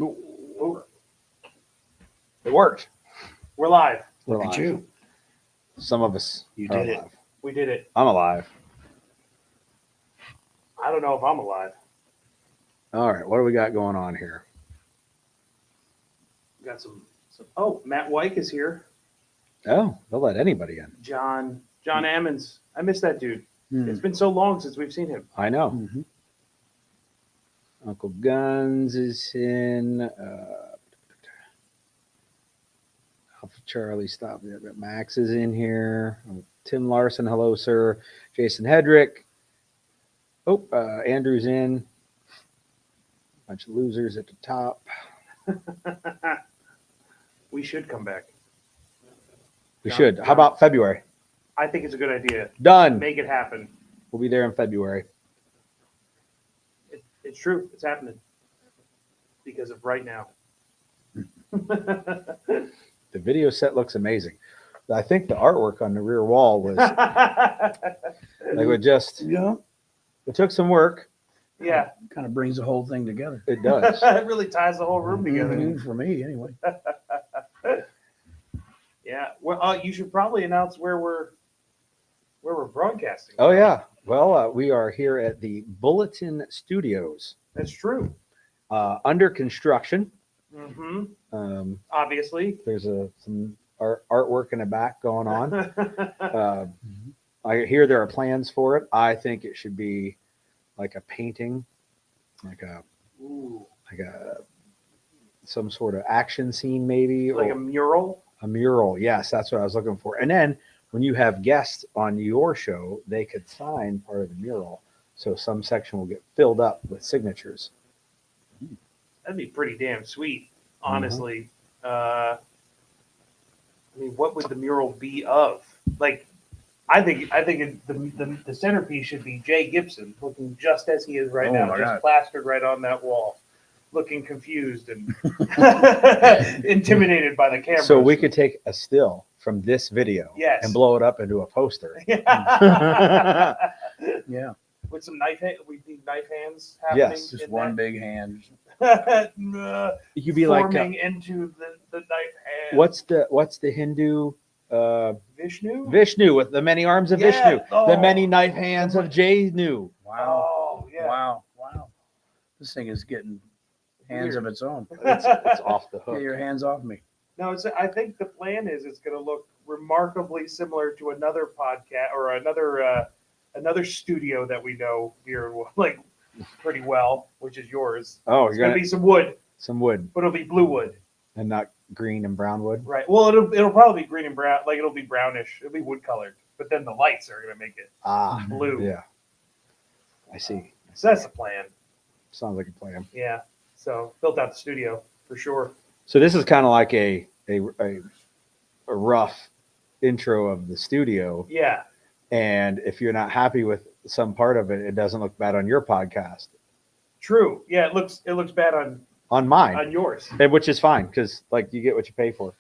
Ooh. It worked. We're live. We're Look live. at you. Some of us You are did it. alive. We did it. I'm alive. I don't know if I'm alive. All right, what do we got going on here? We got some. Oh, Matt Wyke is here. Oh, they'll let anybody in. John Ammons. I miss that dude. Hmm. It's been so long since we've seen him. I know. Mhm. Uncle Guns is in. Alpha Charlie, stop there. But Max is in here. Tim Larson, hello, sir. Jason Hedrick. Oh, Andrew's in. Bunch of losers at the top. We should come back. We John- should. John. How about February? I think it's a good idea. Done. Make it happen. We'll be there in February. It's true. It's happening because of right now. The video set looks amazing. I think the artwork on the rear wall was Yeah. it took some work. Yeah, Kind of brings the whole thing together. It does. it really ties the whole room together. Mhm, for me, anyway. Yeah. Well, you should probably announce where we're broadcasting. Oh yeah. Well, we are here at the Bulletin Studios, That's true. under construction. Mm-hmm. Obviously. There's some artwork in the back going on. I hear there are plans for it. I think it should be like a painting, like a Ooh, some sort of action scene, maybe, like or a mural. a mural. Yes, that's what I was looking for. And then when you have guests on your show, they could sign part of the mural, so some section will get filled up with signatures. That'd be pretty damn sweet, honestly. I mean, what would the mural be of? Like, I think the centerpiece should be Jay Gibson looking just as he is right Oh now, my just God. plastered right on that wall, looking confused and intimidated by the camera. So we could take a still from this video Yes. and blow it up into a poster. Yeah. Yeah. With some knife hand, we need knife hands happening. Yes, Just in one big hand. that. You could be like, forming into the knife hand. what's the Hindu Vishnu? Vishnu with the many arms of Yeah. Vishnu, Oh. the many knife hands of Janu. Wow. Oh yeah. Wow. Wow. This thing is getting hands of its own. It's off the Get hook. your hands off me. No, I think the plan is it's going to look remarkably similar to another podcast or another studio that we know here, like pretty well, which is yours. Oh, It's you're going gonna to be some wood, some wood but it'll be blue wood, and not green and brown wood. right? Well, it'll probably be green and brown, like it'll be brownish. It'll be wood colored, but then the lights are going to make it Ah, blue. yeah. I see. So that's the plan. Sounds like a plan. Yeah. So built out the studio for sure. So this is kind of like a rough intro of the studio. Yeah. And if you're not happy with some part of it, it doesn't look bad on your podcast. True. Yeah. It looks bad on On yours. mine, which is fine because like you get what you pay for.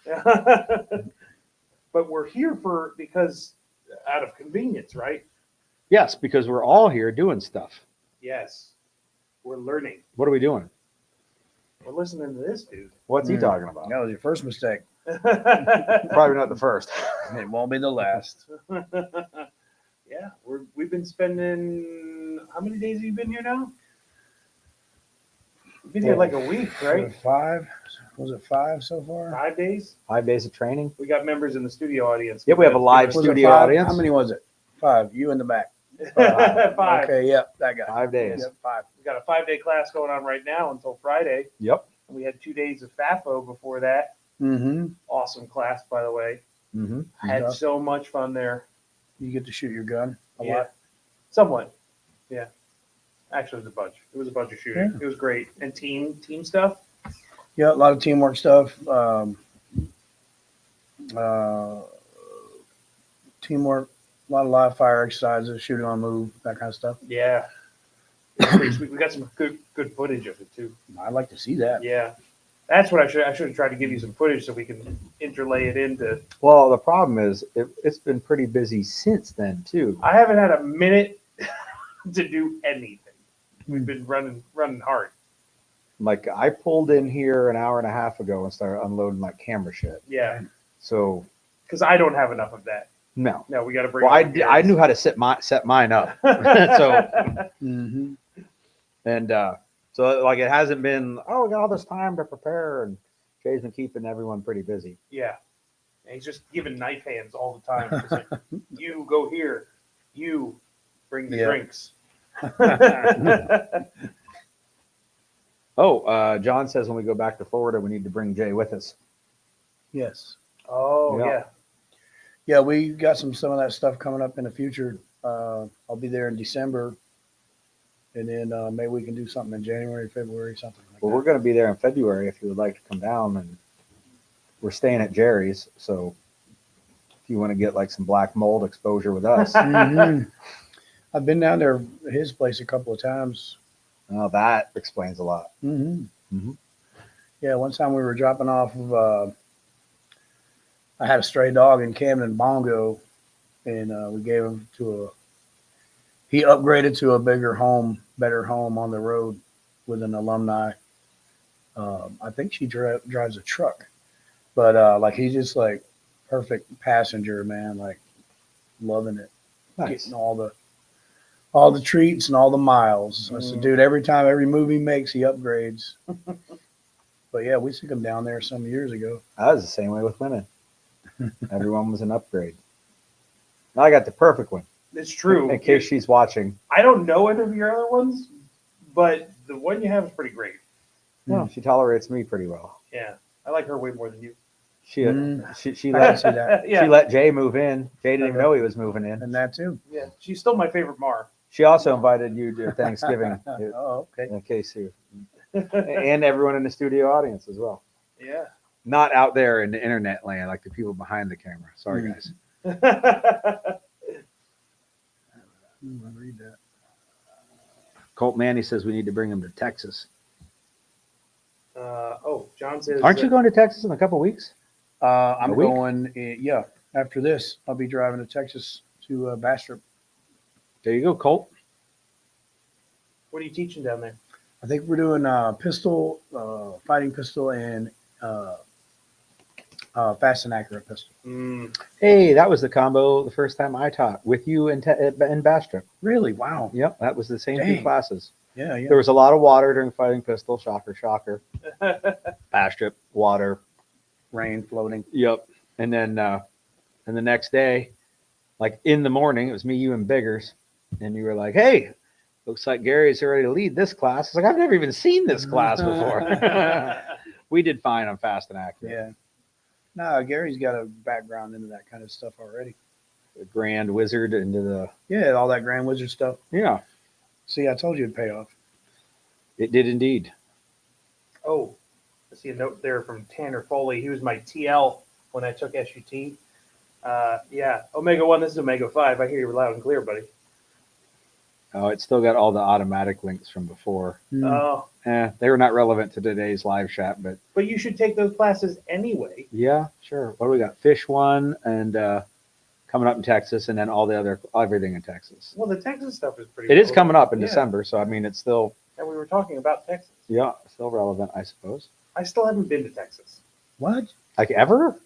But we're here because out of convenience, right? Yes, because we're all here doing stuff. Yes. We're learning. What are we doing? We're listening to this dude. What's he talking about? That was your first mistake. Probably not the first. It won't be the last. Yeah, we've been spending how many days have you been here now? You've been here like a week, right? 5? Was it 5 so far? 5 days? 5 days of training. We got members in the studio audience. Yeah, we have a live Was it studio 5? audience. How many was it? 5. You in the back. 5. Okay, yep, that guy. 5 days. Yep, 5. We got a 5-day class going on right now until Friday. Yep. We had 2 days of FAFO before that. Mm-hmm. Awesome class, by the way. Mm-hmm. Had Yeah. so much fun there. You get to shoot your gun a Yeah. lot. Somewhat. Yeah. Actually, it was a bunch. It was a bunch of shooting. Yeah. It was great. And team stuff. Yeah, a lot of teamwork stuff. Teamwork, a lot of live fire exercises, shooting on move, that kind of stuff. Yeah. Pretty sweet. We got some good footage of it too. I'd like to see that. Yeah. That's what I should have tried to give you some footage so we can interlay it into. Well, the problem is it's been pretty busy since then too. I haven't had a minute to do anything. We've been running hard. Like I pulled in here an hour and a half ago and started unloading like camera shit. Yeah, So because I don't have enough of that. no. No, we got to bring. Well, up I knew how to set mine up. Mm-hmm. And so like it hasn't been, oh, we got all this time to prepare, and Jay's been keeping everyone pretty busy. Yeah, and he's just giving knife hands all the time. It's like, you go here, you bring the Yeah. drinks. Oh, John says when we go back to Florida, we need to bring Jay with us. Yes. Oh Yeah. yeah. Yeah, we got some of that stuff coming up in the future. I'll be there in December, and then maybe we can do something in January, February, something like Well, that. we're going to be there in February if you would like to come down, and we're staying at Jerry's. So if you want to get like some black mold exposure with us, Mhm. I've been down there, his place, a couple of times. well, that explains a lot. Mm-hmm. Mhm. Yeah, one time we were dropping off of. I had a stray dog in Camden Bongo, and we gave him to a. He upgraded to a bigger home, better home on the road with an alumni. I think she drives a truck, but like he's just like perfect passenger, man. Like loving it, Nice. getting all the treats and all the miles. I said, Mm. dude, every move he makes, he upgrades. But yeah, we took him down there some years ago. I was the same way with women. Everyone was an upgrade. Now I got the perfect one. It's true. In case she's watching. I don't know any of your other ones, but the one you have is pretty great. No, she tolerates me pretty well. Yeah, I like her way more than you. She Mm. she I can let see that. Yeah, she let Jay move in. Jay didn't even know he was moving in. And that too. yeah, she's still my favorite Mar. She also invited you to Thanksgiving, Oh, okay. in case you, and everyone in the studio audience as well. Yeah. Not out there in the internet land, like the people behind the camera. Sorry, Mm. guys. I read that. Colt Manny says we need to bring him to Texas. John says. Aren't you going to Texas in a couple weeks? I'm A week? going. Yeah, after this, I'll be driving to Texas to Bastrop. There you go, Colt. What are you teaching down there? I think we're doing pistol, fighting pistol, and fast and accurate pistol. Mm, Hey, that was the combo the first time I taught with you in Bastrop. Really? Wow. Yep, that was the same two Dang. classes. Yeah, yeah. There was a lot of water during fighting pistol. Shocker, shocker. Bastrop, water. Rain floating. Yep. And then and the next day, like in the morning, it was me, you, and Biggers. And you were like, hey, looks like Gary's ready to lead this class. I was like, I've never even seen this class before. We did fine on fast and accurate. Yeah. No, Gary's got a background into that kind of stuff already. The Grand Wizard into the. Yeah, all that Grand Wizard stuff. Yeah, See, I told you it'd pay off. it did indeed. Oh, I see a note there from Tanner Foley. He was my TL when I took SUT. Yeah, Omega 1, this is Omega 5. I hear you loud and clear, buddy. Oh, it's still got all the automatic links from before. Oh, They were not relevant to today's live chat, but but you should take those classes anyway. yeah, sure. What do we got? Fish one and coming up in Texas, and then all the other everything in Texas. Well, the Texas stuff is pretty It is cool. coming up in Yeah. December, so I mean, it's still And we were talking about Texas. still relevant, I suppose. I still haven't been to Texas. What? Like ever,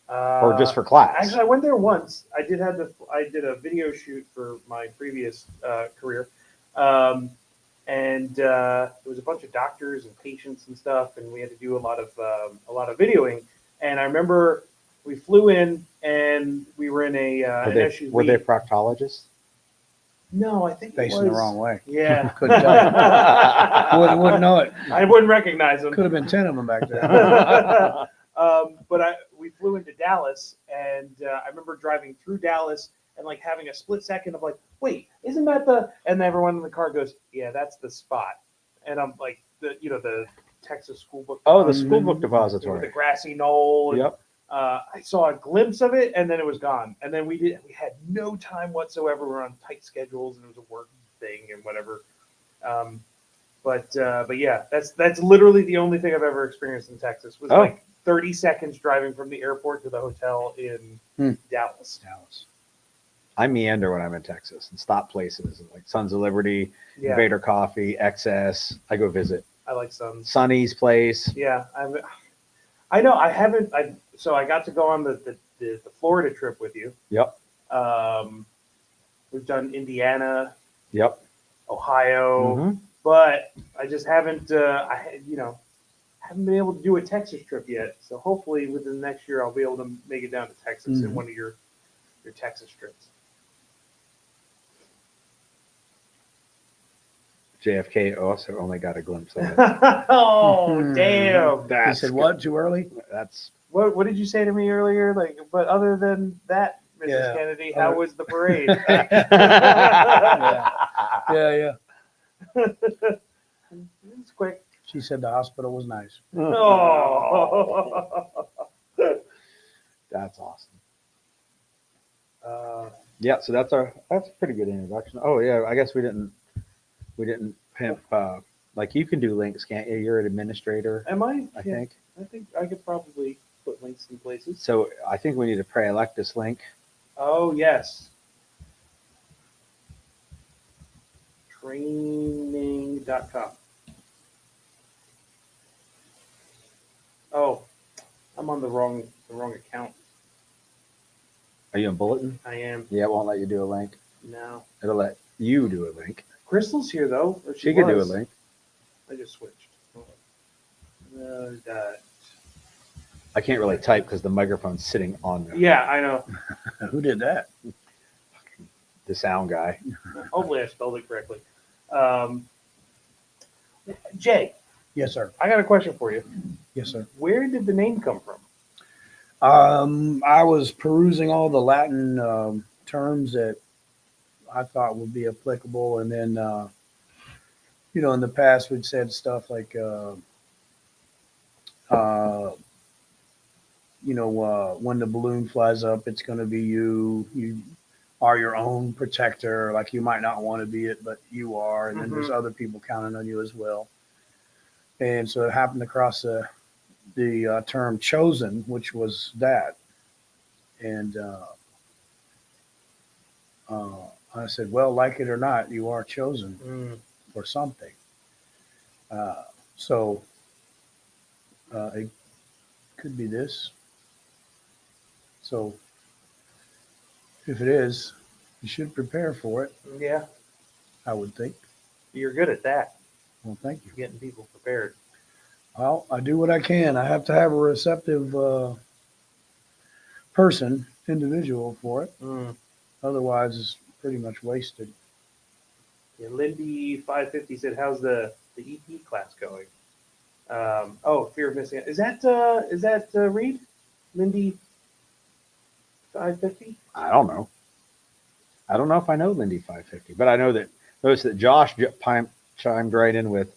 or just for class? Actually, I went there once. I did a video shoot for my previous career, and there was a bunch of doctors and patients and stuff, and we had to do a lot of videoing. And I remember we flew in, and we were in an SUV. Were they proctologists? No, I think Facing it the was, wrong way. Yeah, Couldn't tell. Wouldn't know it. I wouldn't recognize them. Could have been 10 of them back there. But we flew into Dallas, and I remember driving through Dallas and like having a split second of like, wait, isn't that the? And everyone in the car goes, yeah, that's the spot. And I'm like, the Texas school book. Oh, the depository school book with the depository. grassy knoll. Yep. I saw a glimpse of it, and then it was gone. And then we had no time whatsoever. We were on tight schedules, and it was a work thing and whatever. But yeah, that's literally the only thing I've ever experienced in Texas was like 30 seconds driving from the airport to the hotel in Dallas. Dallas. I meander when I'm in Texas and stop places like Sons of Liberty, Yeah. Invader Coffee, XS. I go visit. I like Suns. Sonny's place. Yeah, I know. I haven't. So I got to go on the Florida trip with you. Yep. We've done Indiana, Yep. Ohio, Mhm. but I just haven't. Haven't been able to do a Texas trip yet. So hopefully within the next year I'll be able to make it down to Texas in one of your Texas trips. JFK also only got a glimpse of it. Oh damn! He That's said, good. "What? Too early?" That's What did you say to me earlier? Like, but other than that, Mrs. Yeah. Kennedy, how was the parade? Yeah. It's quick. She said the hospital was nice. Oh. That's awesome. Uh, Yeah, so that's a pretty good introduction. Oh yeah, I guess we didn't pimp like you can do links, can't you? You're an administrator, am I? I Yeah, think. I think I could probably put links in places. So I think we need a pre-electus link. Oh yes. Training.com. Oh, I'm on the wrong account. Are you in Bulletin? I am Yeah, it won't let you do a link. now. It'll let you do a link. Crystal's here though. Or She could do a was. link. I just switched. I can't really type because the microphone's sitting on Yeah, I know. Who did that? the sound guy. Hopefully I spelled it correctly. Jay, Yes, sir. I got a question for you. Yes, sir. Where did the name come from? I was perusing all the Latin terms that I thought would be applicable, and then in the past we'd said stuff like when the balloon flies up, it's going to be you. You are your own protector. Like you might not want to be it, but you are, and then there's other people counting on you as well. And so it happened across the term chosen, which was that. And I said, well, like it or not, you are chosen for something. So it could be this. So if it is, you should prepare for it, Yeah, I would think. you're good at that. Well, thank you. Getting people prepared. Well, I do what I can. I have to have a receptive individual for it. Otherwise, it's pretty much wasted. Yeah, Lindy 550 said, "How's the EP class going?" Fear of missing out. Is that Reed? Lindy 550. I don't know. I don't know if I know Lindy 550, but I know that notice that Josh chimed right in with,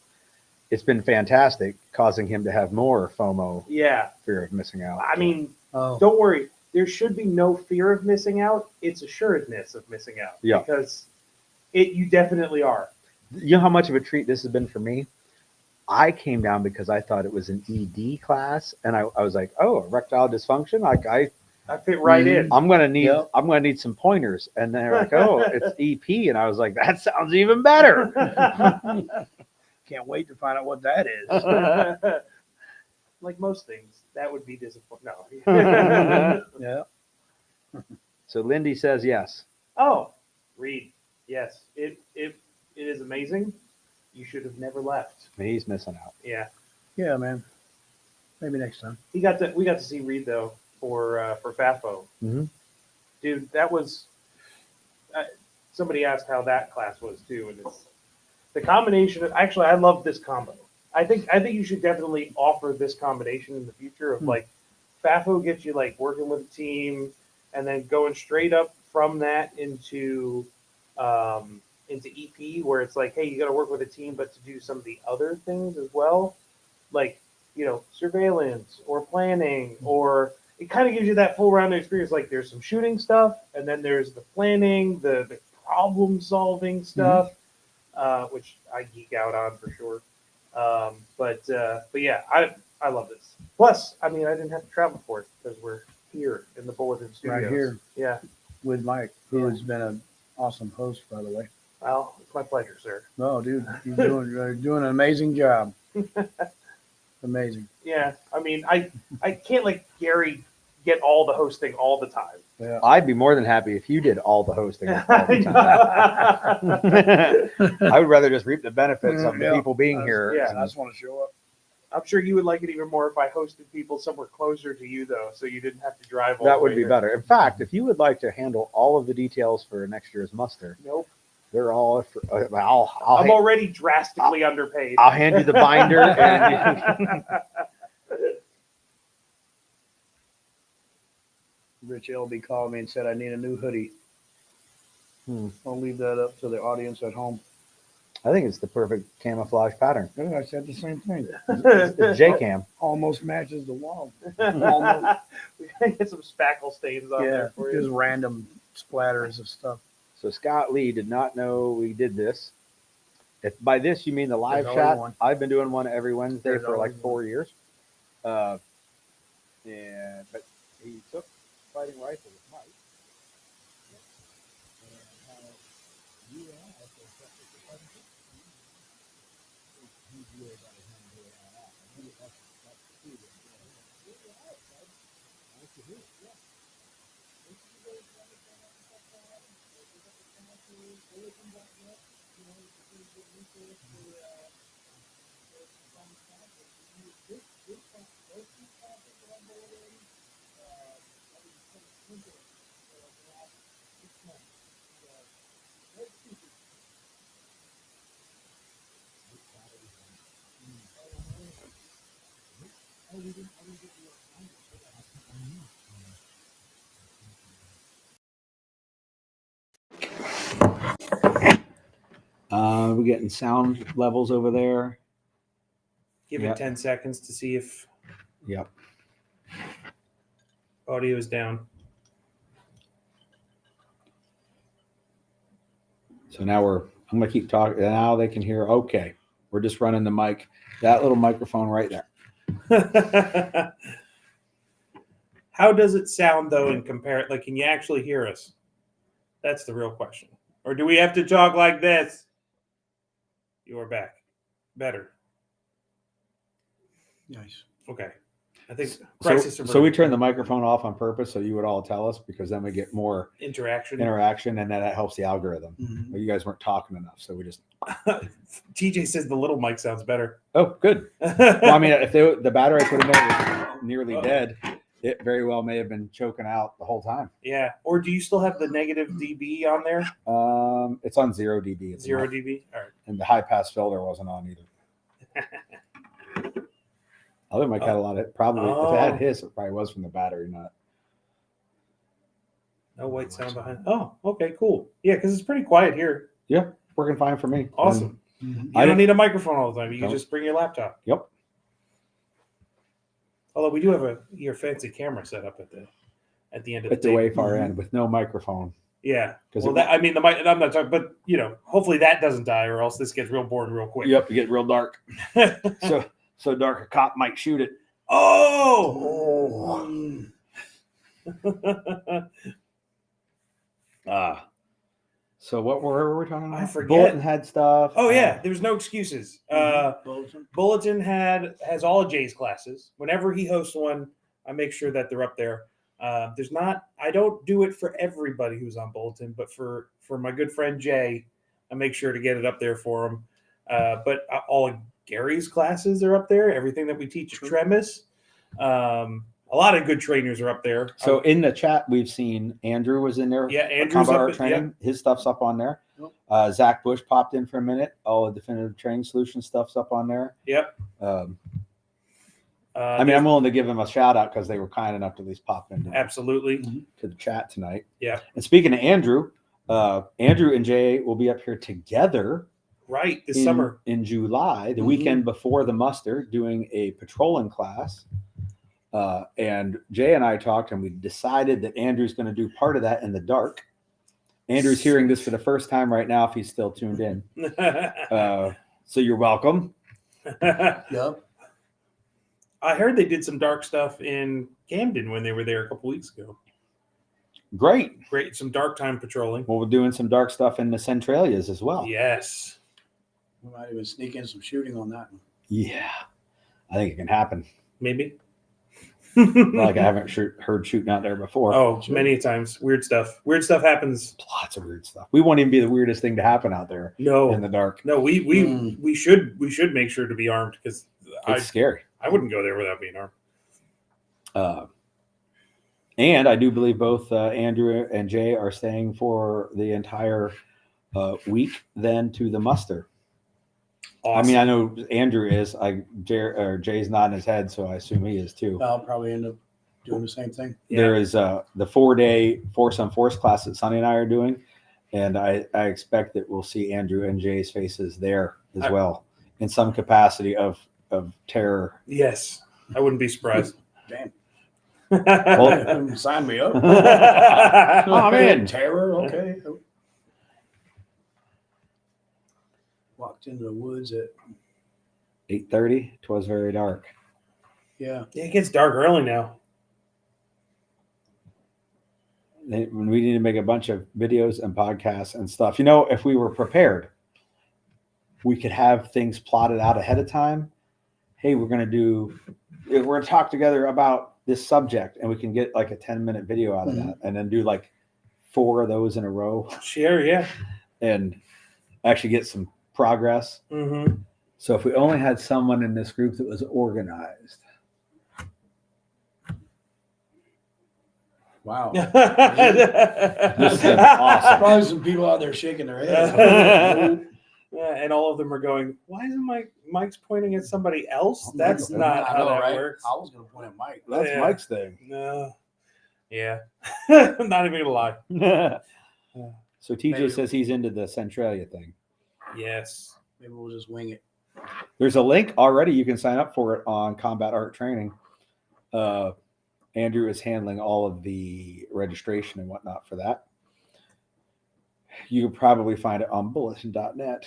"It's been fantastic, causing him to have more FOMO, Yeah, fear of missing out." I mean, Oh, don't worry. There should be no fear of missing out. It's assuredness of missing out. Yeah. Because you definitely are. You know how much of a treat this has been for me? I came down because I thought it was an ED class, and I was like, "Oh, erectile dysfunction." Like I fit right in. I'm gonna need Yep. I'm gonna need some pointers, and they're like, "Oh, it's EP," and I was like, "That sounds even better." can't wait to find out what that is. Like most things, that would be disappointing. No. Yeah. So Lindy says yes. Oh, Reed. Yes, it is amazing. You should have never left. He's missing out. Yeah, Yeah, man. Maybe next time. we got to see Reed though for FAFO. Mm-hmm. Dude, that was. Somebody asked how that class was too, and it's the combination. Actually, I love this combo. I think you should definitely offer this combination in the future of like FAFO gets you like working with a team, and then going straight up from that into EP, where it's like, hey, you got to work with a team, but to do some of the other things as well, like surveillance or planning, or it kind of gives you that full round experience. Like there's some shooting stuff, and then there's the planning, the problem solving stuff, which I geek out on for sure. But yeah, I love this. Plus, I mean, I didn't have to travel for it because we're here in the Bulletin Studios. Right here. Yeah. With Mike, who has been an awesome host, by the way. Well, it's my pleasure, sir. No, dude, you're doing an amazing job. Amazing. Yeah, I mean, I can't let Gary get all the hosting all the time. Yeah. I'd be more than happy if you did all the hosting all the time. I would rather just reap the benefits of the Yeah. people being here. Yeah. I just want to show up. I'm sure you would like it even more if I hosted people somewhere closer to you, though, so you didn't have to drive all That the would way be here. better. In fact, if you would like to handle all of the details for next year's muster, Nope. they're all. I'm I'm already drastically underpaid. I'll hand you the binder. And Rich LB called me and said I need a new hoodie. Hmm. I'll leave that up to the audience at home. I think it's the perfect camouflage pattern. Yeah, I said the same thing. It's J-cam. Almost matches the wall. We gotta get some spackle stains on there for just you. random splatters of stuff. So Scott Lee did not know we did this. If by this you mean the live There's chat, always one. I've been doing one every Wednesday There's for like always 4 years. But he took fighting rifle with Mike. We're getting sound levels over there. Give Yeah. it 10 seconds to see if Yep. audio is down. So now I'm going to keep talking. Now they can hear. Okay. We're just running the mic. That little microphone right there. How does it sound, though, in compare? Like, can you actually hear us? That's the real question. Or do we have to talk like this? You are back. Better. Nice. Okay. I think So we turned the microphone off on purpose so you would all tell us, because then we get more interaction, and then that helps the algorithm. Mhm. But you guys weren't talking enough, so we just. TJ says the little mic sounds better. Oh, good. Well, I mean, if the battery I put in there was nearly dead, it very well may have been choking out the whole time. Yeah. Or do you still have the negative dB on there? It's on 0 dB. It's 0 not, dB. All right. and the high pass filter wasn't on either. Other mic had a lot of probably. If it had hiss, it probably was from the battery, not. No white sound behind. Oh, okay, cool. Yeah, because it's pretty quiet here. Yeah, working fine for me. Awesome. Mhm. You don't need a microphone all the time. You can Nope. just bring your laptop. Yep. Although we do have your fancy camera set up at the end of At the way far end with no microphone. Yeah. 'Cause Well, I mean, the mic. I'm not talking, but hopefully that doesn't die, or else this gets real boring real quick. Yep, you get real dark. So dark a cop might shoot it. Oh. So where were we talking about? I forget. Bulletin head stuff. Oh yeah, there's no excuses. Bulletin. Bulletin has all of Jay's classes. Whenever he hosts one, I make sure that they're up there. There's not. I don't do it for everybody who's on Bulletin, but for my good friend Jay, I make sure to get it up there for him. But all of Gary's classes are up there. Everything that we teach at Tremis. A lot of good trainers are up there. So in the chat, we've seen Andrew was in there. Yeah, Andrew's Combat up Art at- training. His stuff's up on there. Yep. Zach Bush popped in for a minute. All the definitive training solution stuff's up on there. Yep. I mean, I'm willing to give them a shout out because they were kind enough to at least pop into absolutely. to the chat tonight. Yeah. And speaking of Andrew, Andrew and Jay will be up here together Right, this summer. in July, the Mhm. weekend before the muster, doing a patrolling class. And Jay and I talked, and we decided that Andrew's going to do part of that in the dark. Andrew's hearing this for the first time right now, if he's still tuned in. So you're welcome. Yep. I heard they did some dark stuff in Camden when they were there a couple weeks ago. Great. Some dark time patrolling. Well, we're doing some dark stuff in the Centralias as well. Yes. We might even sneak in some shooting on that one. Yeah, I think it can happen. Maybe. Not like I haven't heard shooting out there before. Oh, many times. Weird stuff. Weird stuff happens. Lots of weird stuff. We won't even be the weirdest thing to happen out there No, in the dark. no. We should make sure to be armed because It's scary. I wouldn't go there without being armed. And I do believe both Andrew and Jay are staying for the entire week then to the muster. Awesome. I mean, I know Andrew is. Jay's nodding his head, so I assume he is too. I'll probably end up doing the same thing. Yeah. There is the 4-day Force on Force class that Sonny and I are doing, and I expect that we'll see Andrew and Jay's faces there as well in some capacity of terror. Yes, I wouldn't be surprised. Damn. Well, Sign me up. I'm in. Terror, okay. Walked into the woods at 8:30. 'Twas very dark. yeah. It gets dark early now. We need to make a bunch of videos and podcasts and stuff. You know, if we were prepared, we could have things plotted out ahead of time. Hey, we're going to talk together about this subject, and we can get like a 10-minute video out of that, and then do like 4 of those in a row Sure, yeah. and actually get some progress. Mm-hmm. So if we only had someone in this group that was organized. Wow. This is awesome. Probably some people out there shaking their heads. Yeah, and all of them are going, why isn't Mike's pointing at somebody else? That's I not how know, that right? works. I was going to point at Mike. That's Yeah. Mike's thing. No. Yeah. I'm not even going to lie. So TJ Maybe. says he's into the Centralia thing. Yes. Maybe we'll just wing it. There's a link already. You can sign up for it on Combat Art Training. Andrew is handling all of the registration and whatnot for that. You can probably find it on bulletin.net.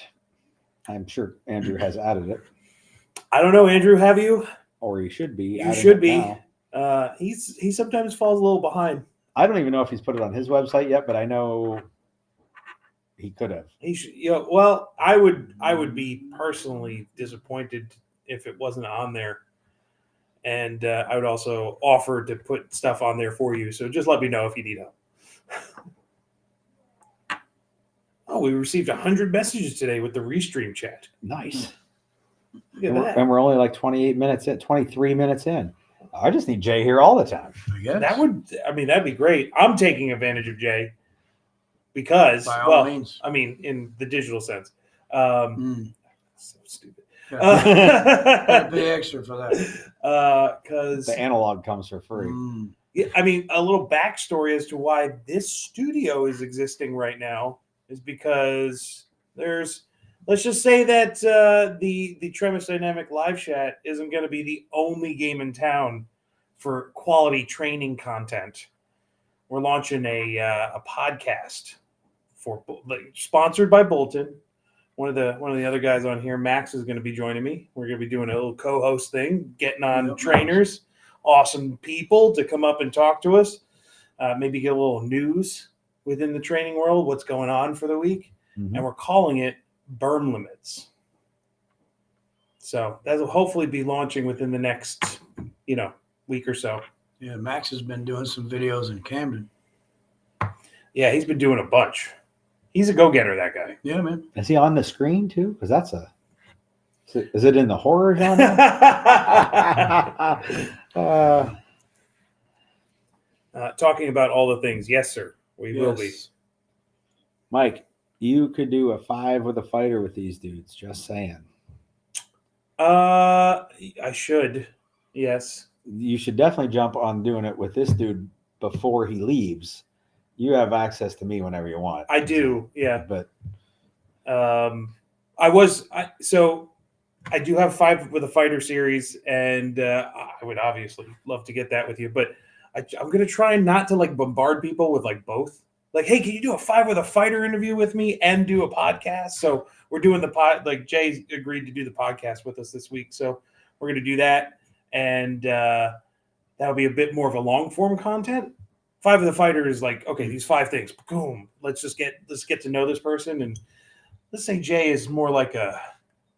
I'm sure Andrew has added it, I don't know, Andrew, have you? or he should be. You adding should it be. now. He sometimes falls a little behind. I don't even know if he's put it on his website yet, but I know he could have. He should, well, I would be personally disappointed if it wasn't on there. And I would also offer to put stuff on there for you. So just let me know if you need help. Oh, we received 100 messages today with the Restream chat. Nice. Look at And that. we're only like 23 minutes in. I just need Jay here all the time. I guess. That'd be great. I'm taking advantage of Jay because, By all means. I mean, in the digital sense. So stupid. Gotta pay extra for that. Because The analog comes for free. yeah, I mean, a little backstory as to why this studio is existing right now is because let's just say that the Tremis Dynamic Liveshat isn't going to be the only game in town for quality training content. We're launching a podcast sponsored by Bolton. One of the other guys on here, Max, is going to be joining me. We're going to be doing a little co-host thing, getting on trainers, awesome people to come up and talk to us. Maybe get a little news within the training world, what's going on for the week. Mhm. And we're calling it Berm Limits. So that will hopefully be launching within the next, week or so. Yeah, Max has been doing some videos in Camden. Yeah, he's been doing a bunch. He's a go-getter, that guy. Yeah, man. Is he on the screen too? Because that's is it in the horror genre? Talking about all the things. Yes, sir. We will be. Yes. Mike, you could do a 5 with a fighter with these dudes. Just saying. I should. Yes. You should definitely jump on doing it with this dude before he leaves. You have access to me whenever you want. I do. Yeah. But I do have 5 with a fighter series, and I would obviously love to get that with you, but I'm going to try not to bombard people with both. Hey, can you do a 5 with a fighter interview with me and do a podcast? So we're doing the pod. Jay agreed to do the podcast with us this week, so we're going to do that, and that'll be a bit more of a long form content. 5 with a fighter is okay, these 5 things. Boom. Let's get to know this person, and let's say Jay is more like a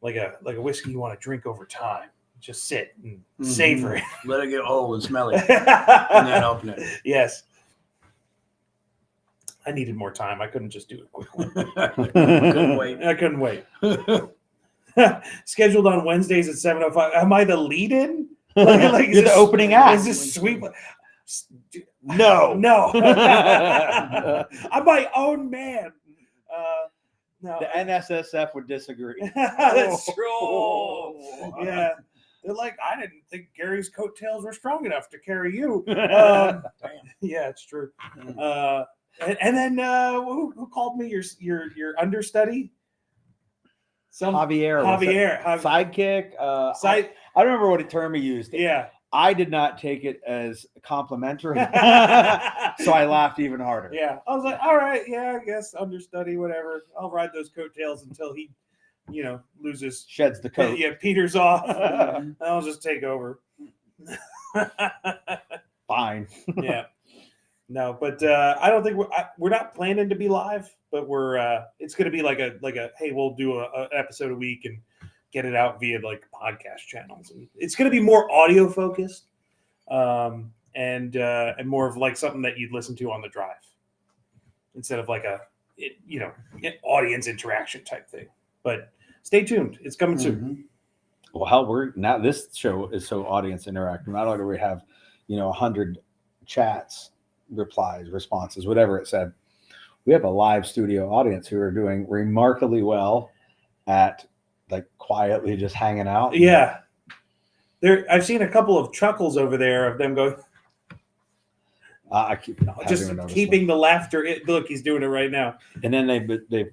like a whiskey you want to drink over time. Just sit and Mhm. savor it. Let it get old and smell it, and then open it. Yes. I needed more time. I couldn't just do it quickly. Couldn't wait. I couldn't wait. Scheduled on Wednesdays at 7:05. Am I the lead-in? Like, You're the opening act. Is this sweet? No. No. I'm my own man. No. The NSSF would disagree. That's true. Yeah. They're like, I didn't think Gary's coattails were strong enough to carry you. Damn. Yeah, it's true. And then who called me your understudy? Javier. was Javier. that sidekick. Side, I don't remember what term he used. yeah. I did not take it as complimentary, so I laughed even harder. Yeah. I was like, all right, yeah, I guess understudy, whatever. I'll ride those coattails until he, loses. Sheds the coat. Yeah, peters off. I'll just take over. Fine. Yeah. No, but I don't think we're not planning to be live, but it's going to be like a hey, we'll do an episode a week and get it out via like podcast channels. And it's going to be more audio focused, and more of like something that you'd listen to on the drive instead of like an audience interaction type thing. But stay tuned; it's coming soon. Well, hell, this show is so audience interactive. Not only do we have 100 chats, replies, responses, whatever it said, we have a live studio audience who are doing remarkably well at like quietly just hanging out. Yeah, I've seen a couple of chuckles over there of them going, I keep just keeping the laughter. Look, he's doing it right now. And then they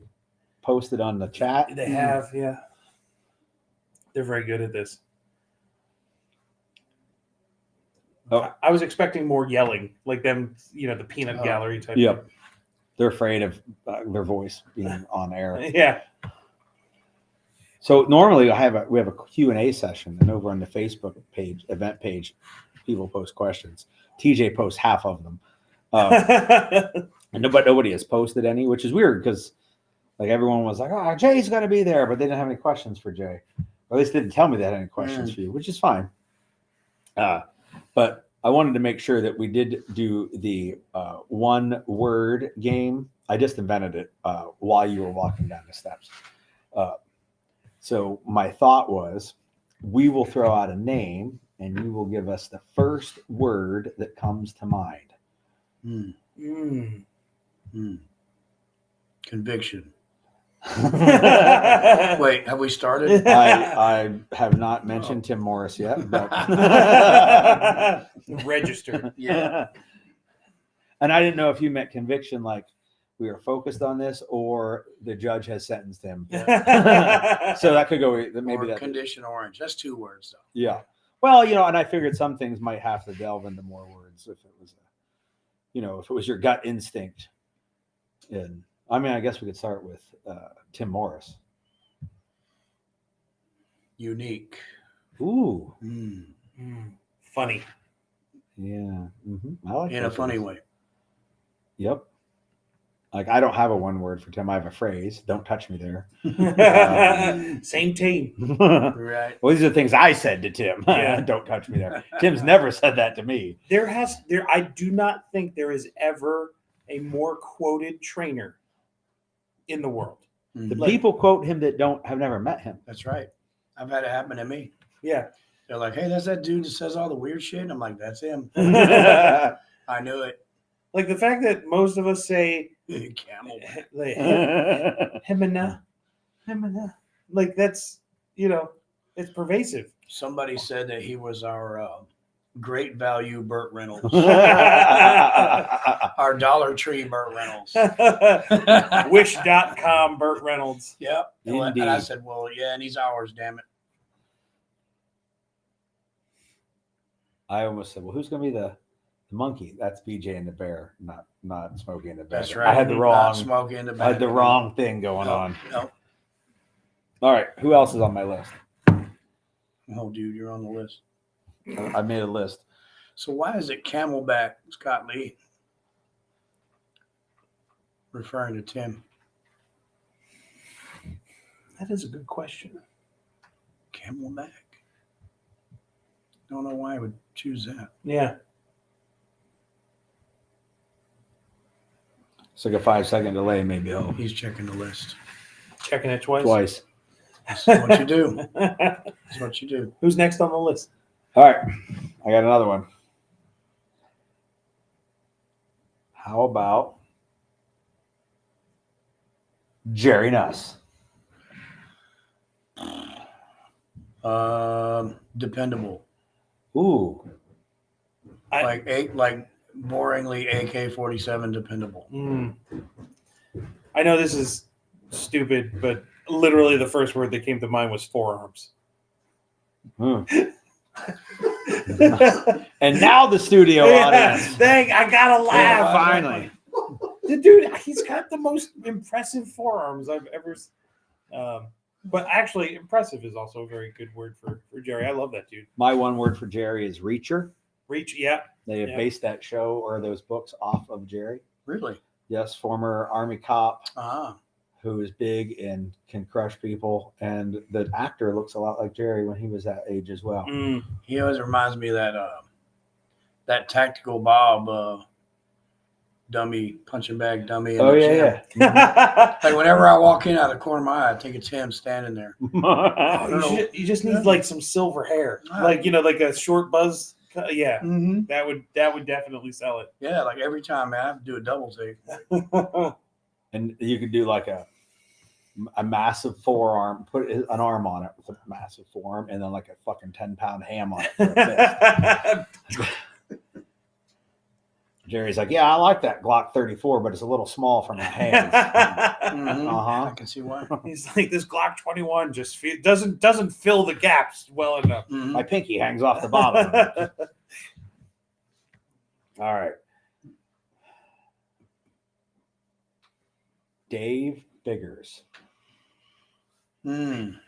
posted on the chat. They have, yeah. They're very good at this. Oh. I was expecting more yelling, like them, the peanut gallery type. Yep. They're afraid of their voice being on air. Yeah. So normally we have a Q&A session, and over on the Facebook page, event page, people post questions. TJ posts half of them. But nobody has posted any, which is weird because like everyone was like, oh, Jay's going to be there, but they didn't have any questions for Jay. Or at least didn't tell me they had any questions for you, which is fine. But I wanted to make sure that we did do the one word game. I just invented it while you were walking down the steps. So my thought was we will throw out a name and you will give us the first word that comes to mind. Conviction. Wait, have we started? I have not mentioned Tim Morris yet, but Register. Yeah. And I didn't know if you meant conviction, like we are focused on this, or the judge has sentenced him. So that could go maybe that condition orange. That's 2 words though. Yeah. Well, and I figured some things might have to delve into more words if it was, if it was your gut instinct. And I mean, I guess we could start with Tim Morris. Unique. Ooh. Funny. Yeah. I like In a funny way. Yep. Like I don't have a one word for Tim. I have a phrase. Don't touch me there. Same team. Right. Well, these are the things I said to Tim. Yeah. Don't touch me there. Tim's never said that to me. I do not think there is ever a more quoted trainer in the world. The people quote him that have never met him. That's right. I've had it happen to me. Yeah. They're like, hey, that's that dude that says all the weird shit. And I'm like, that's him. I knew it. Like the fact that most of us say Camel. like, hemina. Like that's, it's pervasive. Somebody said that he was our great value Burt Reynolds. Our Dollar Tree Burt Reynolds. Wish.com Burt Reynolds. Yep. Indeed. And I said, well, yeah, and he's ours, damn it. I almost said, well, who's going to be the monkey? That's BJ and the Bear, not Smokey and the Bear. That's right. I had the Not wrong Smokey and the I had the Bandit. wrong thing going on. No. All right, who else is on my list? Oh, dude, you're on the list. I made a list. So why is it Camelback, Scott Lee? Referring to Tim. That is a good question. Camelback. Don't know why I would choose that. Yeah. It's like a 5-second delay, maybe. Oh, He's checking the list. Checking it twice. twice. That's what you do. That's what you do. Who's next on the list? All right, I got another one. How about Jerry Nuss? Dependable. Ooh, I- like boringly AK-47 dependable. I know this is stupid, but literally the first word that came to mind was forearms. Hmm. And now the studio audience. Dang, I gotta Yeah, laugh. finally. The dude, he's got the most impressive forearms I've ever. But actually, impressive is also a very good word for Jerry. I love that dude. My one word for Jerry is reacher. Reach, yeah. They have Yeah. based that show or those books off of Jerry. Really? Yes, former Army cop Ah. who is big and can crush people. And the actor looks a lot like Jerry when he was that age as well. He always reminds me of that Tactical Bob dummy, punching bag dummy. In Oh, the yeah, gym. yeah. Like whenever I walk in out of the corner of my eye, I think it's him standing there. You just need like some silver hair, like like a short buzz. Yeah, Mm-hmm. that would definitely sell it. Yeah, like every time, man, I have to do a double take. And you could do like a massive forearm, put an arm on it with a massive forearm, and then like a fucking 10-pound ham on it for a fist. Jerry's like, yeah, I like that Glock 34, but it's a little small for my hands. Mhm. Uh-huh. I can see why. He's like, this Glock 21 just doesn't fill the gaps well enough. Mhm. My pinky hangs off the bottom. All right. Dave Biggers. Mm.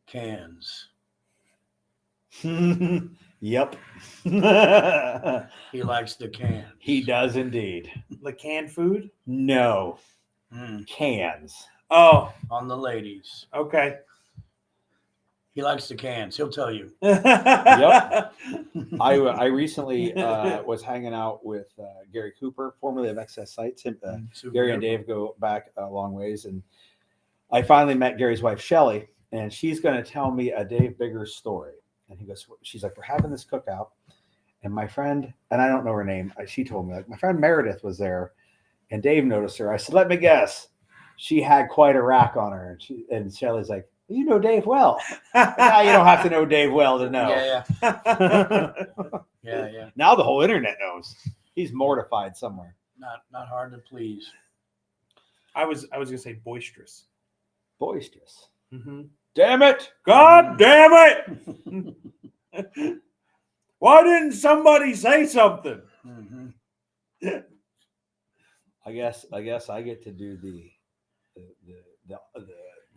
Cans. Yep. He likes the cans. He does indeed. Like canned food? No. Mm. Cans. Oh, On the ladies. okay. He likes the cans. He'll tell you. Yep. I recently was hanging out with Gary Cooper, formerly of Excess Sights. Super Gary and good. Dave go back a long ways, and I finally met Gary's wife Shelly, and she's going to tell me a Dave Biggers story. And he goes, she's like, we're having this cookout, and my friend, and I don't know her name, she told me, like, my friend Meredith was there, and Dave noticed her. I said, let me guess, she had quite a rack on her, and Shelly's like, you know Dave well. Now you don't have to know Dave well to know. Yeah. Now the whole internet knows. He's mortified somewhere. Not hard to please. I was gonna say boisterous. Boisterous. Mm-hmm. Damn it! God damn it! Why didn't somebody say something? Mm-hmm. I guess I get to do the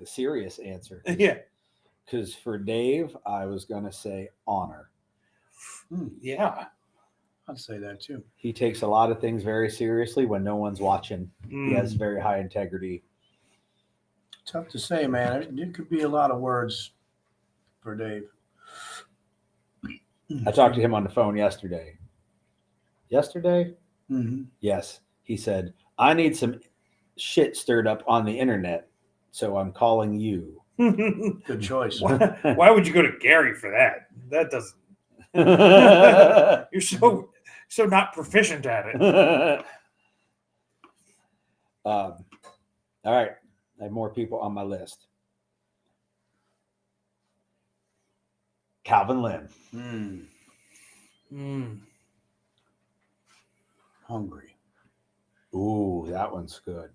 serious answer. Yeah. Because for Dave, I was gonna say honor. Yeah. I'd say that too. He takes a lot of things very seriously when no one's watching. He has very high integrity. Tough to say, man. It could be a lot of words for Dave. I talked to him on the phone yesterday. Yesterday? Mm-hmm. Yes. He said, I need some shit stirred up on the internet, so I'm calling you. Good choice. Why would you go to Gary for that? That doesn't. You're so not proficient at it. All right. I have more people on my list. Calvin Lynn. Hungry. Ooh, that one's good.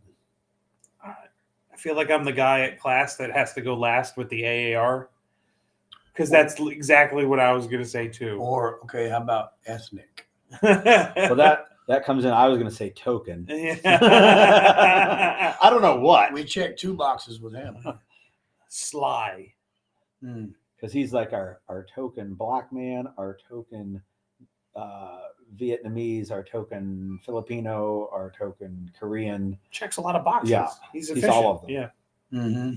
I feel like I'm the guy at class that has to go last with the AAR because that's exactly what I was going to say too. Or, okay, how about ethnic? Well, that comes in. I was going to say token. Yeah. I don't know what. We checked 2 boxes with him. Sly. Mm. Because he's like our token black man, our token Vietnamese, our token Filipino, our token Korean. Checks a lot of boxes. Yeah, he's he's efficient. all of them. Yeah. Mm-hmm.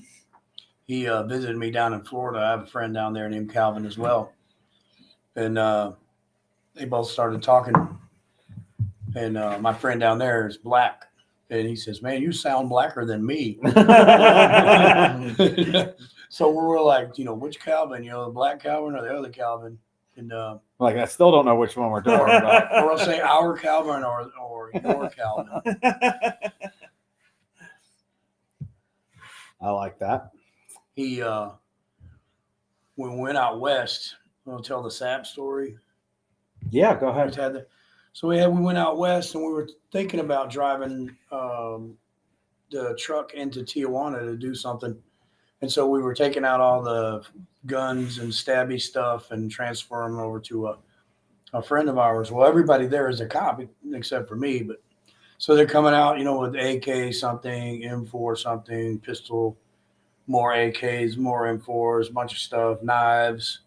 He visited me down in Florida. I have a friend down there named Calvin as well. And they both started talking. And my friend down there is black. And he says, man, you sound blacker than me. So we were like, which Calvin? The black Calvin or the other Calvin? And Like, I still don't know which one we're talking about. or I'll say our Calvin or your Calvin. I like that. He when we went out west, I'll tell the sap story. Yeah, go ahead. So we went out west and we were thinking about driving the truck into Tijuana to do something. And so we were taking out all the guns and stabby stuff and transferring them over to a friend of ours. Well, everybody there is a cop except for me. But so they're coming out, with AK something, M4 something, pistol, more AKs, more M4s, a bunch of stuff, knives,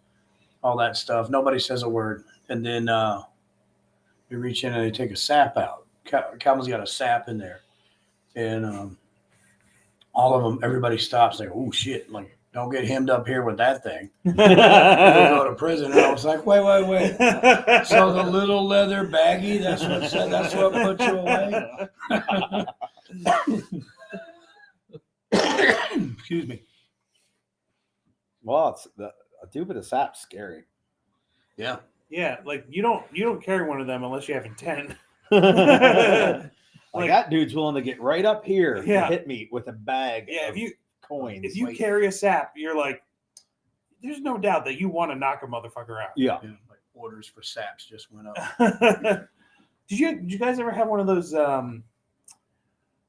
all that stuff. Nobody says a word. And then they reach in and they take a sap out. Calvin's got a sap in there. And all of them, everybody stops. They go, oh, shit. Like, don't get hemmed up here with that thing. You'll go to prison. And I was like, wait. So the little leather baggie, that's what put you away? Excuse me. Well, a tube of the sap's scary. Yeah. Yeah, like you don't carry one of them unless you have intent. Like that dude's willing to get right up here Yeah. to hit me with a bag Yeah, of coins. if you carry a sap, you're like, there's no doubt that you want to knock a motherfucker out. Yeah. Like orders for saps just went up. Did you guys ever have one of those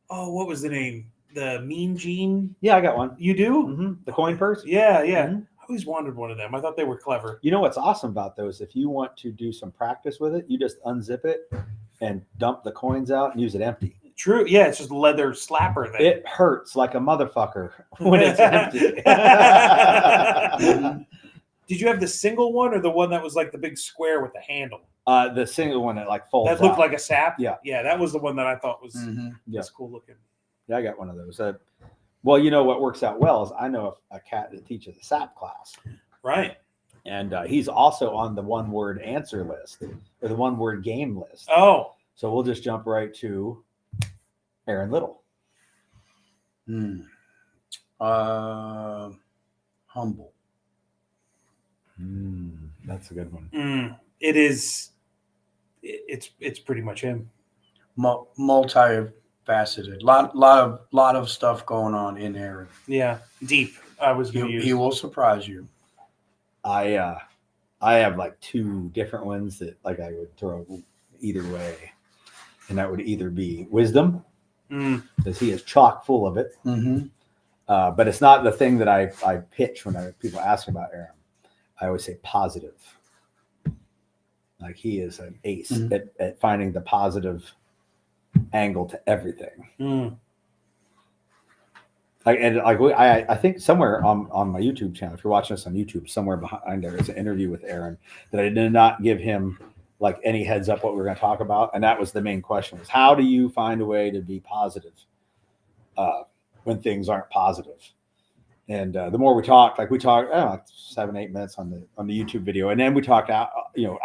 what was the name? The Mean Gene? Yeah, I got one. You do? Mm-hmm. The coin purse? Yeah. Mhm. I always wanted one of them. I thought they were clever. You know what's awesome about those? If you want to do some practice with it, you just unzip it and dump the coins out and use it empty. True. Yeah, it's just a leather slapper then. It hurts like a motherfucker when it's empty. Did you have the single one or the one that was like the big square with the handle? The single one that like folds That looked out. like a sap? Yeah. Yeah, that was the one that I thought was Yeah. cool looking. Yeah, I got one of those. Well, you know what works out well is I know a cat that teaches a SAP class. Right. And he's also on the one-word answer list or the one-word game list. Oh. So we'll just jump right to Aaron Little. Humble. That's a good one. It is. It's pretty much him. Multifaceted. Lot of stuff going on in Aaron. Yeah. Deep. I was going to use. He will surprise you. I have like two different ones that like I would throw either way, and that would either be wisdom because he is chock full of it, but it's not the thing that I pitch when people ask about Aaron. I always say positive. Like he is an ace at finding the positive angle to everything. I think somewhere on my YouTube channel, if you're watching this on YouTube, somewhere behind there is an interview with Aaron that I did not give him like any heads up what we were going to talk about, and that was the main question: was how do you find a way to be positive when things aren't positive? And the more we talked, like 7-8 minutes on the YouTube video, and then we talked out,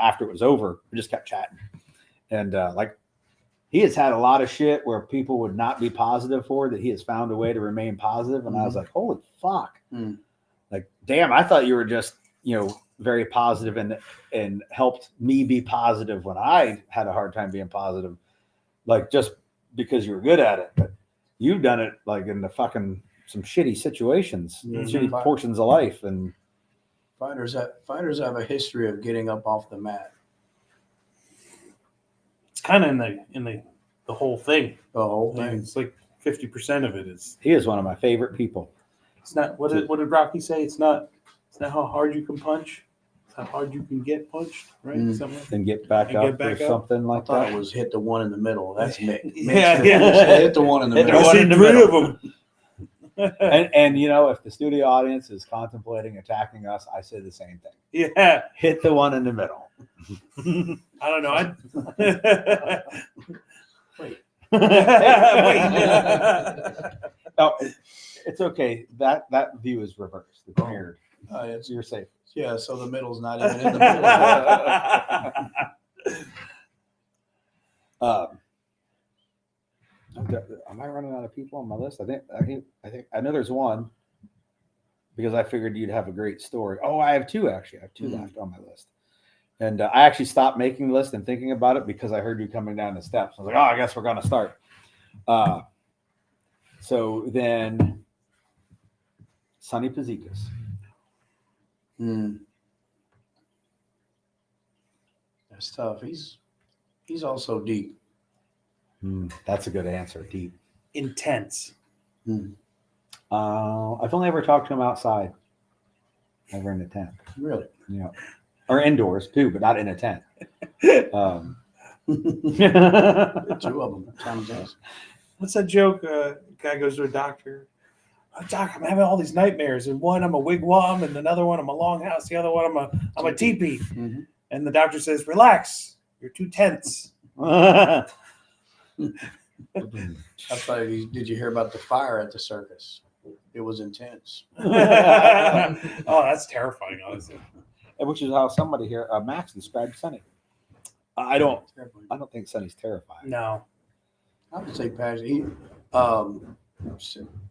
after it was over, we just kept chatting, and he has had a lot of shit where people would not be positive for that he has found a way to remain positive. And I was like, holy fuck. Like, damn, I thought you were just, very positive and helped me be positive when I had a hard time being positive, like just because you were good at it. But you've done it like in the fucking some shitty situations, shitty portions of life. And fighters have a history of getting up off the mat. It's kind of in the whole thing. The whole thing. It's like 50% of it is. he is one of my favorite people. It's not. What did Rocky say? It's not how hard you can punch. It's how hard you can get punched. Right. Something. And get back And up get back or up. something I like thought that. it was hit the one in the middle. That's me. Yeah. Hit the one in the Hit the middle. one in the middle. Of them. And you know, if the studio audience is contemplating attacking us, I say the same thing. Yeah. Hit the one in the middle. I don't know. Wait. Oh, it's okay. That view is reversed. It's mirrored. It's, You're safe. yeah, so the middle's not even in the middle. Am I running out of people on my list? I think I know there's one because I figured you'd have a great story. Oh, I have two actually. I have two left on my list. And I actually stopped making the list and thinking about it because I heard you coming down the steps. I was like, oh, I guess we're going to start. So then Sonny Pazikas. That's tough. He's also deep. That's a good answer. Deep. Intense. I've only ever talked to him outside. Never in a tent. Really? Yeah. Or indoors too, but not in a tent. Two of them. Simultaneously. What's that joke? Guy goes to a doctor. Oh, doc, I'm having all these nightmares. And one, I'm a wigwam, and another one, I'm a longhouse. The other one, I'm a teepee. Mm-hmm. And the doctor says, "Relax. You're too tense." I thought, did you hear about the fire at the circus? It was intense. Oh, that's terrifying, honestly. Which is how somebody here, Max, described Sonny. I don't think Sonny's terrifying. No. I would say passion.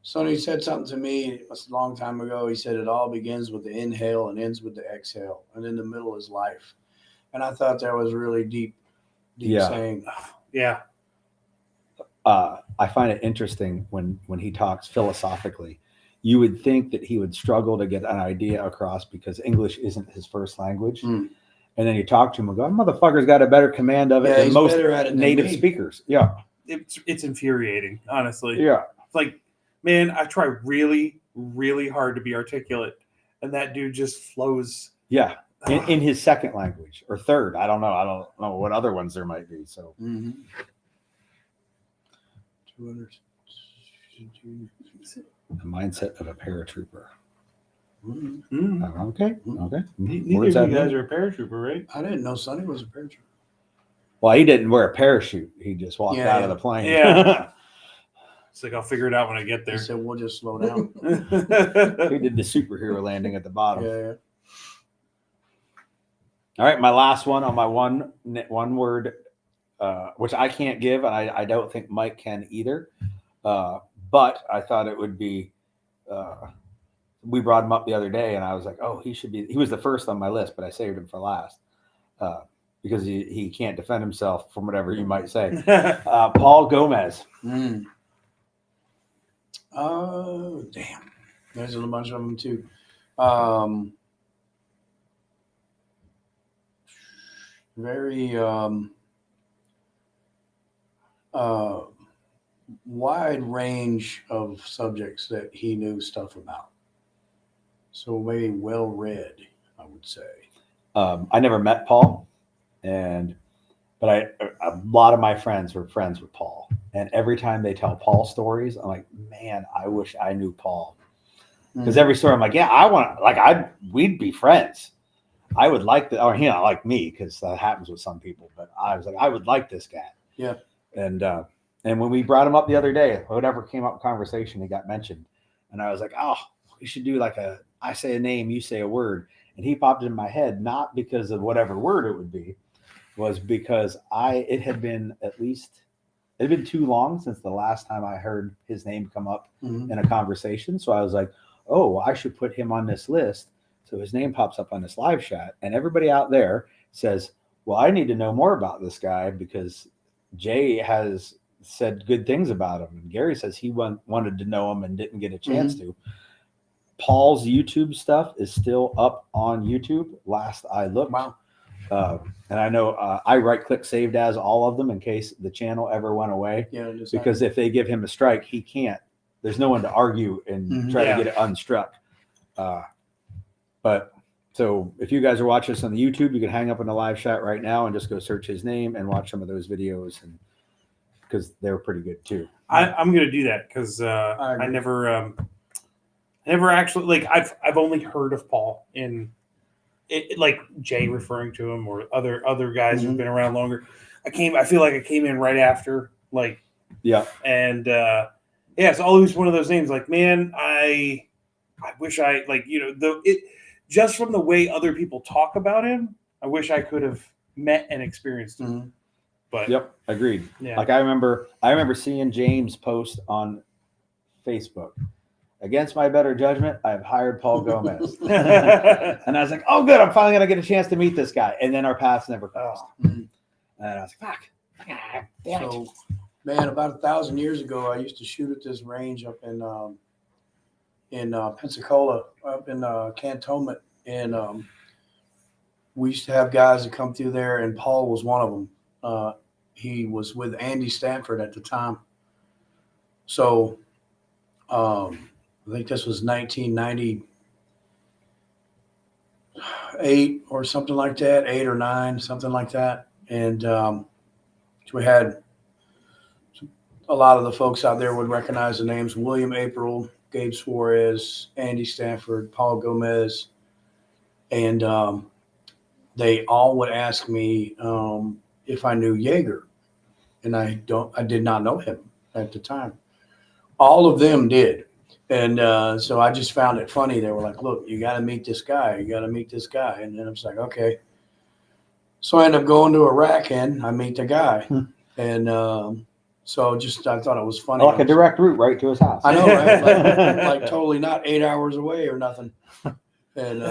Sonny said something to me a long time ago. He said it all begins with the inhale and ends with the exhale, and in the middle is life. And I thought that was really deep saying. Yeah. I find it interesting when he talks philosophically. You would think that he would struggle to get an idea across because English isn't his first language. And then you talk to him and go, motherfucker's got a better command of it than most native speakers. Yeah. It's infuriating, honestly. Yeah. It's like, man, I try really, really hard to be articulate, and that dude just flows. Yeah. In his second language or third. I don't know. I don't know what other ones there might be. So. Mm-hmm. The mindset of a paratrooper. Mm-hmm. Okay. Neither of you guys are a paratrooper, right? I didn't know Sonny was a paratrooper. Well, he didn't wear a parachute. He just walked out of the plane. Yeah. It's like, I'll figure it out when I get there. He said, we'll just slow down. He did the superhero landing at the bottom. Yeah. All right, my last one on my one word, which I can't give, and I don't think Mike can either. But I thought it would be. We brought him up the other day, and I was like, "Oh, he should be." He was the first on my list, but I saved him for last because he can't defend himself from whatever you might say. Paul Gomez. Oh, damn! There's a bunch of them too. Very wide range of subjects that he knew stuff about. So maybe well read, I would say. I never met Paul, but a lot of my friends were friends with Paul, and every time they tell Paul stories, I'm like, man, I wish I knew Paul, because every story I'm like, yeah, we'd be friends. I would like like me, because that happens with some people. But I was like, I would like this guy. Yeah. And when we brought him up the other day, whatever came up in conversation, he got mentioned, and I was like, oh, we should do like I say a name, you say a word, and he popped in my head, not because of whatever word it would be, was because it had been too long since the last time I heard his name come up in a conversation. So I was like, oh, I should put him on this list. So his name pops up on this live chat, and everybody out there says, well, I need to know more about this guy because Jay has said good things about him. And Gary says he wanted to know him and didn't get a chance to. Paul's YouTube stuff is still up on YouTube. Last I looked. Wow. And I know I right-click saved as all of them in case the channel ever went away. Yeah, because if they give him a strike, he can't. There's no one to argue and try to get it unstruck. But so if you guys are watching this on the YouTube, you can hang up in the live chat right now and just go search his name and watch some of those videos, and because they're pretty good too. I'm going to do that because I never I never actually like I've only heard of Paul in it, like Jay referring to him or other guys who've been around longer. I feel like I came in right after like Yeah. and yeah, it's always one of those names like, man, I wish I like, just from the way other people talk about him, I wish I could have met and experienced him. Mhm. But Yep. Agreed. yeah. Like I remember seeing James post on Facebook. Against my better judgment, I've hired Paul Gomez. And I was like, oh, good. I'm finally going to get a chance to meet this guy. And then our paths never crossed. Mhm. And I was like, fuck. So, man, about 1,000 years ago, I used to shoot at this range up in Pensacola, up in Cantonment, and we used to have guys that come through there, and Paul was one of them. He was with Andy Stanford at the time. So, I think this was 1998 or something like that, 8 or 9, something like that, and we had a lot of the folks out there would recognize the names: William April, Gabe Suarez, Andy Stanford, Paul Gomez, and they all would ask me if I knew Jaeger, and I did not know him at the time. All of them did, and so I just found it funny. They were like, "Look, you got to meet this guy. You got to meet this guy," and then I was like, "Okay." So I end up going to Iraq, and I meet the guy, and so I thought it was funny. Like a direct route right to his house. I know, right? Like totally not 8 hours away or nothing. And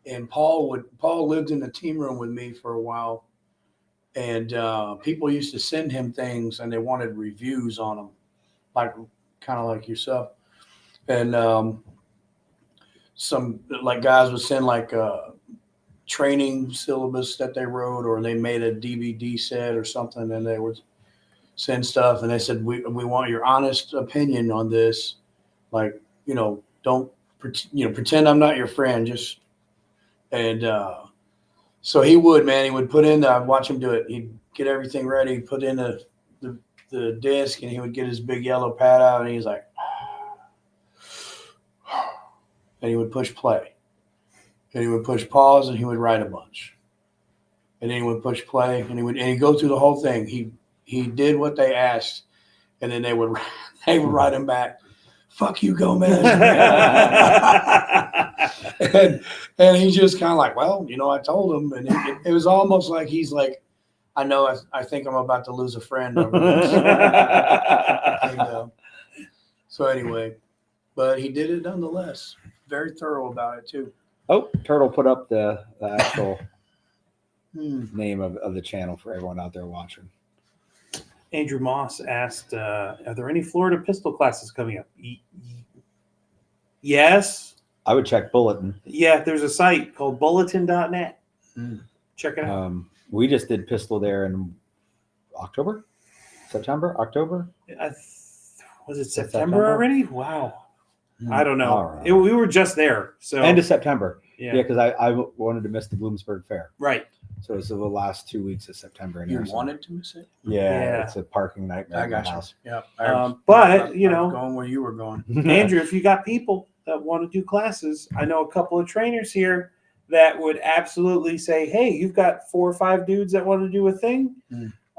and Paul lived in the team room with me for a while, and people used to send him things, and they wanted reviews on them, like kind of like yourself, and some like guys would send like training syllabus that they wrote, or they made a DVD set or something, and they would send stuff, and they said, we want your honest opinion on this. Like, don't pretend I'm not your friend. Just, and so he would put in, I'd watch him do it. He'd get everything ready, put in the disc, and he would get his big yellow pad out, and he's like, and he would push play. And he would push pause, and he would write a bunch. And then he would push play, and he'd go through the whole thing. He did what they asked, and then they would write him back, "Fuck you, Gomez." and he's just kind of like, well, I told him, and it was almost like he's like, I know, I think I'm about to lose a friend over this. And, so anyway, but he did it nonetheless. Very thorough about it too. Oh, Turtle put up the actual name of the channel for everyone out there watching. Andrew Moss asked, are there any Florida pistol classes coming up? Yes. I would check Bulletin. Yeah, there's a site called bulletin.net. Check it out. We just did pistol there in October. Was it September already? Wow. I don't know. Right. We were just there. So end of September. Yeah, because I wanted to miss the Bloomsburg Fair. Right. So it's the last 2 weeks of September. You wanted to miss it? Yeah, it's a parking nightmare. I got you. House. Yeah. But going where you were going, Andrew, if you got people that want to do classes, I know a couple of trainers here that would absolutely say, "Hey, you've got 4 or 5 dudes that want to do a thing.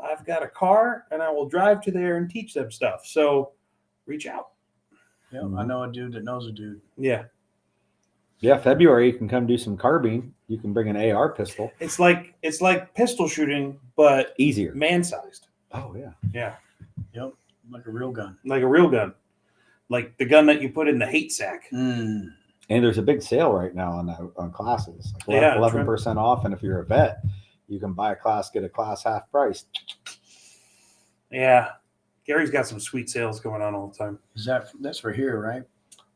I've got a car, and I will drive to there and teach them stuff." So reach out. Yeah, I know a dude that knows a dude. Yeah. Yeah, February you can come do some carbine. You can bring an AR pistol. It's like pistol shooting, but easier, man-sized. Oh yeah. Yeah. Yep, like a real gun. Like a real gun, like the gun that you put in the hate sack. And there's a big sale right now on classes. Like 11% off, and if you're a vet, you can buy a class, get a class half price. Yeah, Gary's got some sweet sales going on all the time. That's for here, right?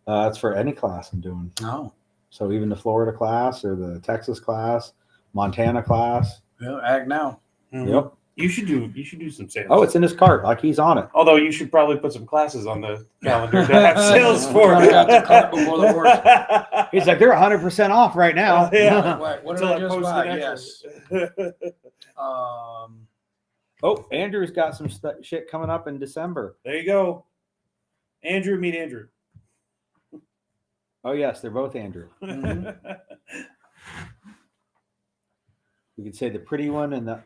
That's for any class I'm doing. Oh. So even the Florida class or the Texas class, Montana class. Yeah, act now. Mm-hmm. Yep. You should do some sales. Oh, it's in his cart. Like he's on it. Although you should probably put some classes on the calendar to have sales for. I got the cart before the horse. He's like, they're 100% off right now. Yeah. Wait, what did I just buy? Yes. Oh, Andrew's got some shit coming up in December. There you go. Andrew, meet Andrew. Oh yes, they're both Andrew. Mhm. We could say the pretty one and the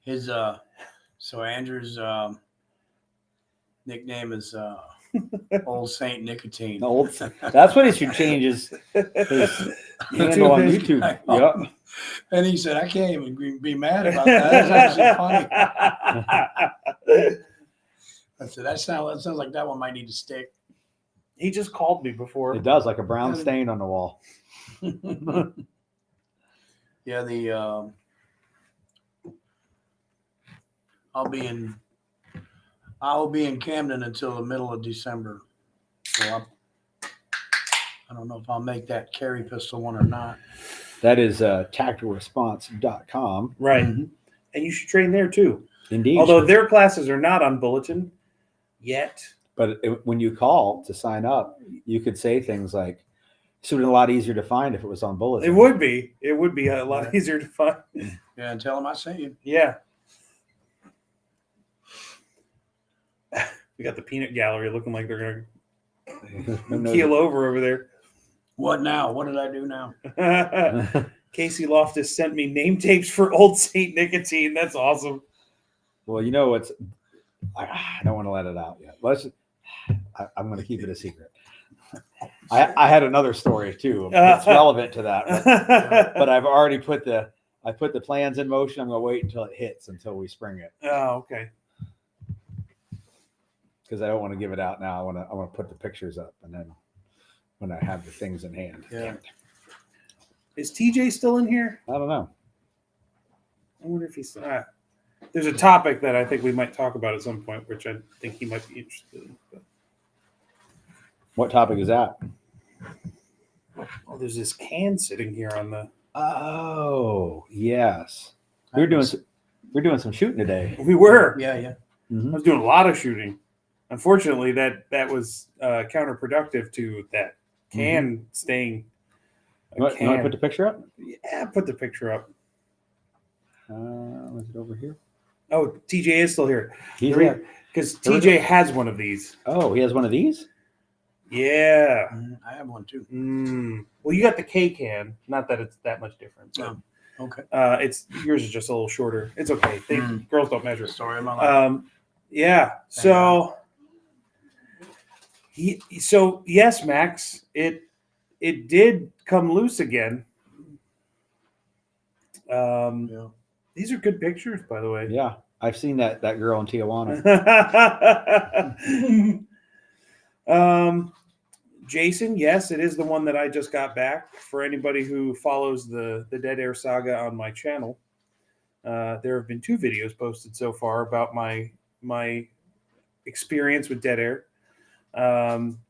His so Andrew's nickname is Old Saint Nicotine. the old. That's what he should change his handle on YouTube. Yep. And he said, I can't even be mad about that. That's actually funny. I said, that sounds like that one might need to stick. He just called me before. It does, like a brown stain on the wall. Yeah, I'll be in Camden until the middle of December. So I don't know if I'll make that carry pistol one or not. That is tacticalresponse.com. Right. Mhm. And you should train there too. Indeed. Although their classes are not on Bulletin yet. But when you call to sign up, you could say things like, "This would be a lot easier to find if it was on Bulletin." It would be. It would be a lot easier to find. Yeah, and tell them I sent you. Yeah. We got the peanut gallery looking like they're going to keel over there. What now? What did I do now? Casey Loftus sent me name tapes for Old Saint Nicotine. That's awesome. Well, you know what's? I don't want to let it out yet. I'm going to keep it a secret. I had another story too that's relevant to that, but I've already put the plans in motion. I'm going to wait until it hits until we spring it Oh, okay. because I don't want to give it out now. I want to put the pictures up and then when I have the things in hand. Yeah. Is TJ still in here? I don't know. I wonder if he's. There's a topic that I think we might talk about at some point, which I think he might be interested in. But, What topic is that? oh, there's this can sitting here on the. Oh yes, we're doing some shooting today. We were. Yeah, yeah. I was doing a lot of shooting. Unfortunately, that was counterproductive to that can staying. You want to put the picture up? Yeah, put the picture up. Is it over here? Oh, TJ is still here. He's there. Because There we TJ has one of these. Oh, he has one of these? Yeah. I have one too. Well, you got the K can. Not that it's that much different. But, Okay. it's yours is just a little shorter. It's okay. Girls don't measure. Sorry, my life. Yeah. So yes, Max, it did come loose again. Yeah. These are good pictures, by the way. Yeah, I've seen that girl in Tijuana. Jason, yes, it is the one that I just got back. For anybody who follows the Dead Air saga on my channel, there have been 2 videos posted so far about my experience with Dead Air.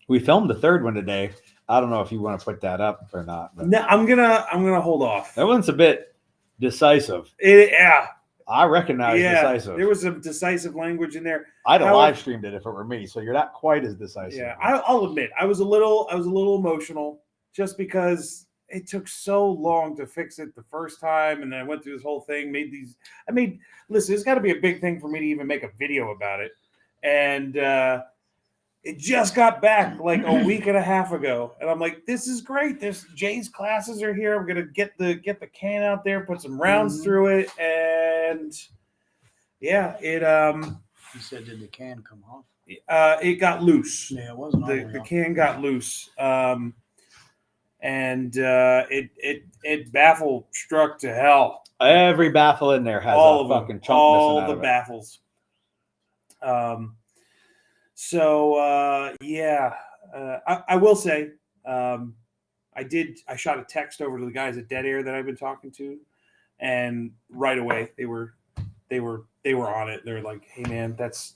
We filmed the 3rd one today. I don't know if you want to put that up or not. But No, I'm gonna hold off. that one's a bit decisive. Yeah, I recognize decisive. there was some decisive language in there. I'd have How- live streamed it if it were me, so you're not quite as decisive. Yeah, I'll admit I was a little emotional just because it took so long to fix it the first time, and then I went through this whole thing. Listen, it's got to be a big thing for me to even make a video about it, and it just got back like a week and a half ago, and I'm like, this is great. Jay's classes are here. I'm gonna get the can out there, put some rounds through it, and yeah, it You said, did the can come off? it got loose. Yeah, it wasn't all the way The off. can got loose, and it baffle struck to hell. Every baffle in there has All a of them, fucking chunk all missing out the of it. baffles. I will say, I shot a text over to the guys at Dead Air that I've been talking to, and right away they were on it. They're like, "Hey man, that's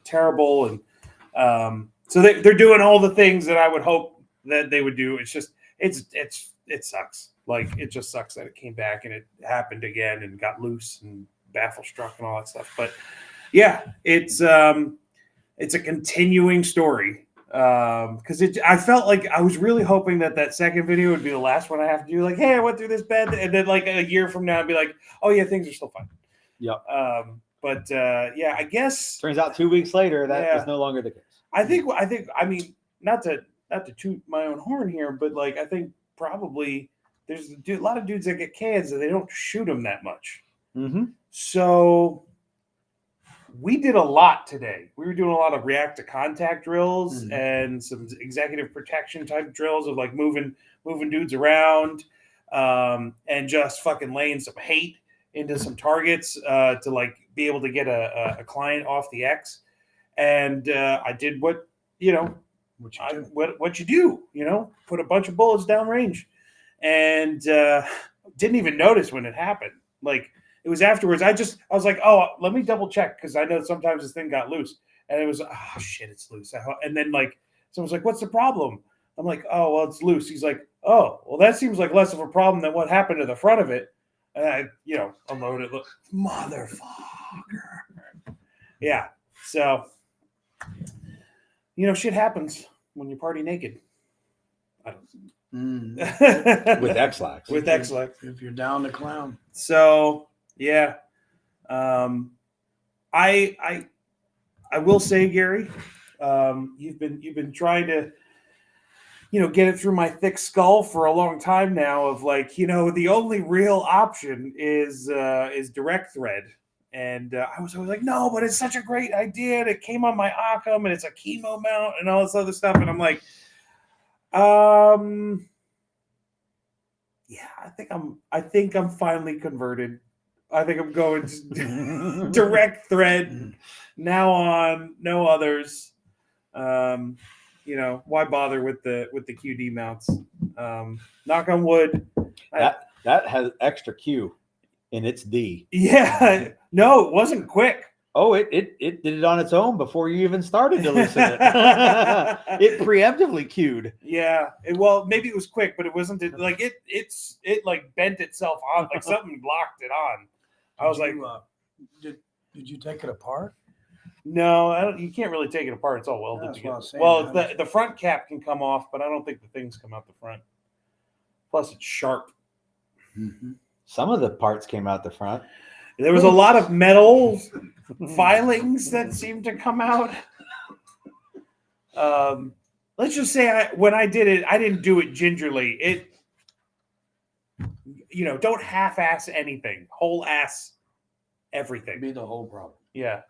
terrible," and so they're doing all the things that I would hope that they would do. It's just it sucks. Like, it just sucks that it came back and it happened again and got loose and baffle struck and all that stuff. But yeah, it's a continuing story. Because I felt like I was really hoping that second video would be the last one I have to do. Like, hey, I went through this bad, and then like a year from now, I'd be like, oh yeah, things are still fine. Yep. But yeah, I guess Turns out 2 weeks later that Yeah. is no longer the case. I mean not to toot my own horn here, but like I think probably there's a lot of dudes that get cans and they don't shoot them that much. Mm-hmm. So we did a lot today. We were doing a lot of react to contact drills and some executive protection type drills of like moving dudes around and just fucking laying some hate into some targets to like be able to get a client off the X. And I did what you do, put a bunch of bullets downrange, and didn't even notice when it happened. Like it was afterwards. I was like, oh, let me double check because I know sometimes this thing got loose, and it was oh shit, it's loose. And then like someone's like, what's the problem? I'm like, oh well, it's loose. He's like, oh well, that seems like less of a problem than what happened to the front of it. And I unloaded. Look, motherfucker. Yeah. So. Shit happens when you party naked. I don't. With X-Lax. With X-Lax. If you're down to clown. So yeah, I will say, Gary, you've been trying to, get it through my thick skull for a long time now. Of like, the only real option is direct thread. And I was always like, no, but it's such a great idea. And it came on my Occam and it's a chemo mount and all this other stuff. And I'm like, yeah, I think I'm finally converted. I think I'm going to direct thread now on, no others. Why bother with the QD mounts? Knock on wood. That has extra Q in its D. Yeah. No, it wasn't quick. Oh, it did it on its own before you even started to loosen it. It preemptively queued. Yeah. Well, maybe it was quick, but it wasn't like it like bent itself on, like something blocked it on. I was like, did you take it apart? No, you can't really take it apart. It's all welded together. Well, the front cap can come off, but I don't think the things come out the front. Plus, it's sharp. Mm-hmm. Some of the parts came out the front. There was a lot of metal filings that seemed to come out. Let's just say when I did it, I didn't do it gingerly. Don't half-ass anything. Whole ass everything. Be the whole problem. Yeah.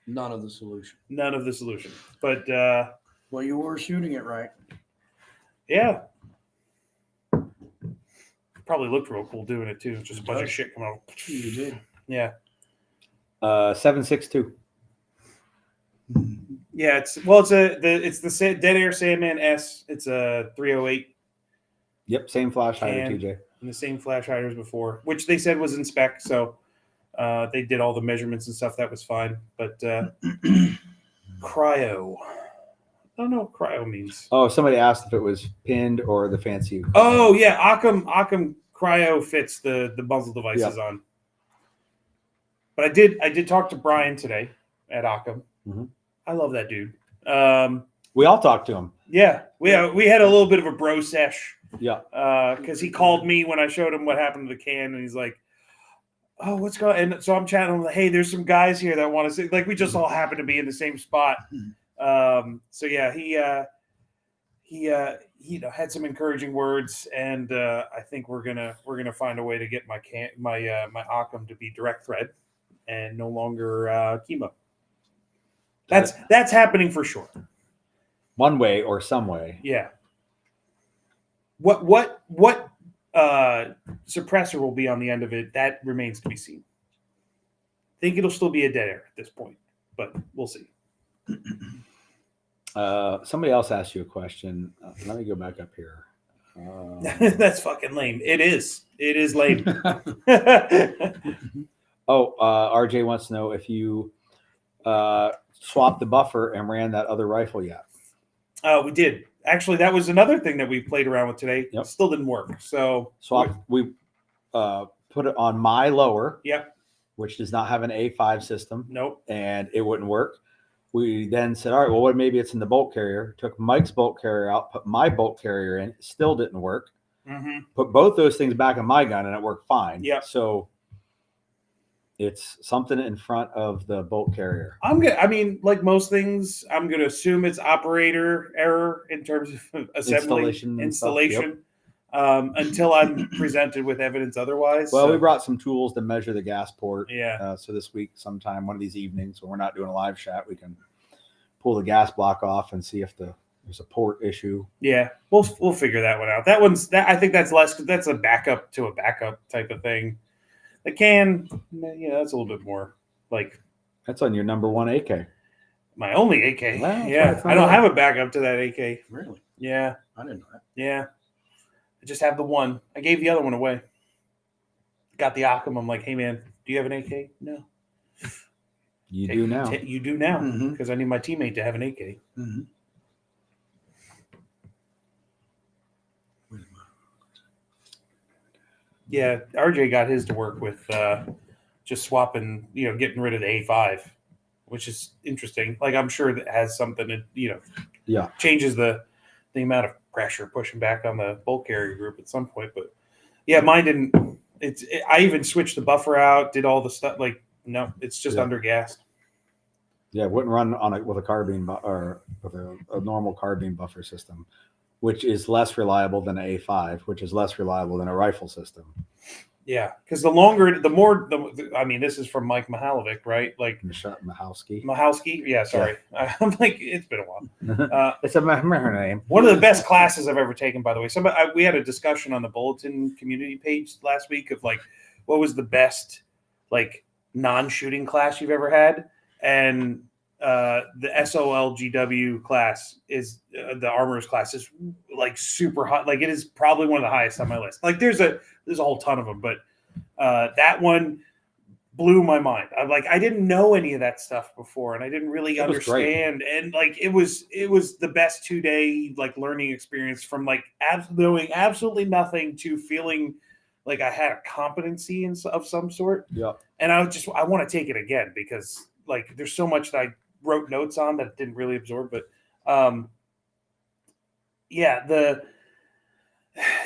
None of the solution. None of the solution. But well, you were shooting it right. Yeah. Probably looked real cool doing it too. Just a bunch of shit coming out. You did. Yeah. 7.62. Yeah, it's the Dead Air Sandman S. It's a 308. Yep, same flash hider, TJ. And the same flash hiders before, which they said was in spec. So they did all the measurements and stuff. That was fine. But cryo. I don't know what cryo means. Oh, somebody asked if it was pinned or the fancy. Oh yeah, Occam cryo fits the muzzle devices on. But I did talk to Brian today at Occam. Mm-hmm. I love that dude. We all talked to him. Yeah, we had a little bit of a bro sesh. Yeah. Because he called me when I showed him what happened to the can, and he's like, "Oh, what's going?" And so I'm chatting. I'm like, "Hey, there's some guys here that want to see." Like, we just all happen to be in the same spot. So yeah, he had some encouraging words, and I think we're gonna find a way to get my Occam to be direct thread and no longer chemo. That's happening for sure. One way or some way. Yeah. What suppressor will be on the end of it? That remains to be seen. I think it'll still be a dead air at this point, but we'll see. Somebody else asked you a question. Let me go back up here. That's fucking lame. It is lame. RJ wants to know if you swapped the buffer and ran that other rifle yet. We did. Actually, that was another thing that we played around with today. Yep. Still didn't work. So we put it on my lower. Yep. Which does not have an A5 system. Nope. And it wouldn't work. We then said, all right, well, maybe it's in the bolt carrier. Took Mike's bolt carrier out, put my bolt carrier in. It still didn't work. Mm-hmm. Put both those things back in my gun, and it worked fine. Yep. So It's something in front of the bolt carrier. I mean, like most things, I'm gonna assume it's operator error in terms of assembly installation. Until I'm presented with evidence otherwise. Well, we brought some tools to measure the gas port. Yeah. So this week, sometime, one of these evenings, when we're not doing a live chat, we can pull the gas block off and see if there's a port issue. Yeah, we'll figure that one out. I think that's less. That's a backup to a backup type of thing. The can, that's a little bit more like That's on your number one AK. my only AK. Well, Yeah, I don't have a backup to that AK. Really? Yeah, I didn't know that. yeah. I just have the one. I gave the other one away. Got the Occam. I'm like, hey man, do you have an AK? No. You do now. You do now Mhm. because I need my teammate to have an AK. Mm-hmm. Yeah, RJ got his to work with just swapping, getting rid of the A5, which is interesting. Like I'm sure that has something that Yeah. changes the amount of pressure pushing back on the bolt carrier group at some point. But yeah, mine didn't. I even switched the buffer out, did all the stuff. Like no, it's just Yeah. undergassed. Yeah, it wouldn't run on it with a carbine or with a normal carbine buffer system, which is less reliable than an A5, which is less reliable than a rifle system. Yeah, because the more. I mean, this is from Mike Mihalovic, right? Like Mahowski. Mahowski. Yeah, sorry. I'm like, it's been a while. It's a name. One of the best classes I've ever taken, by the way. We had a discussion on the bulletin community page last week of like, what was the best like non-shooting class you've ever had, and the SOLGW class is the armorers class is like super hot. Like it is probably one of the highest on my list. Like there's a whole ton of them, but that one blew my mind. I didn't know any of that stuff before, and I didn't really understand. And like it was the best 2-day like learning experience from like knowing absolutely nothing to feeling like I had a competency of some sort. Yeah. And I want to take it again because like there's so much that I wrote notes on that didn't really absorb. But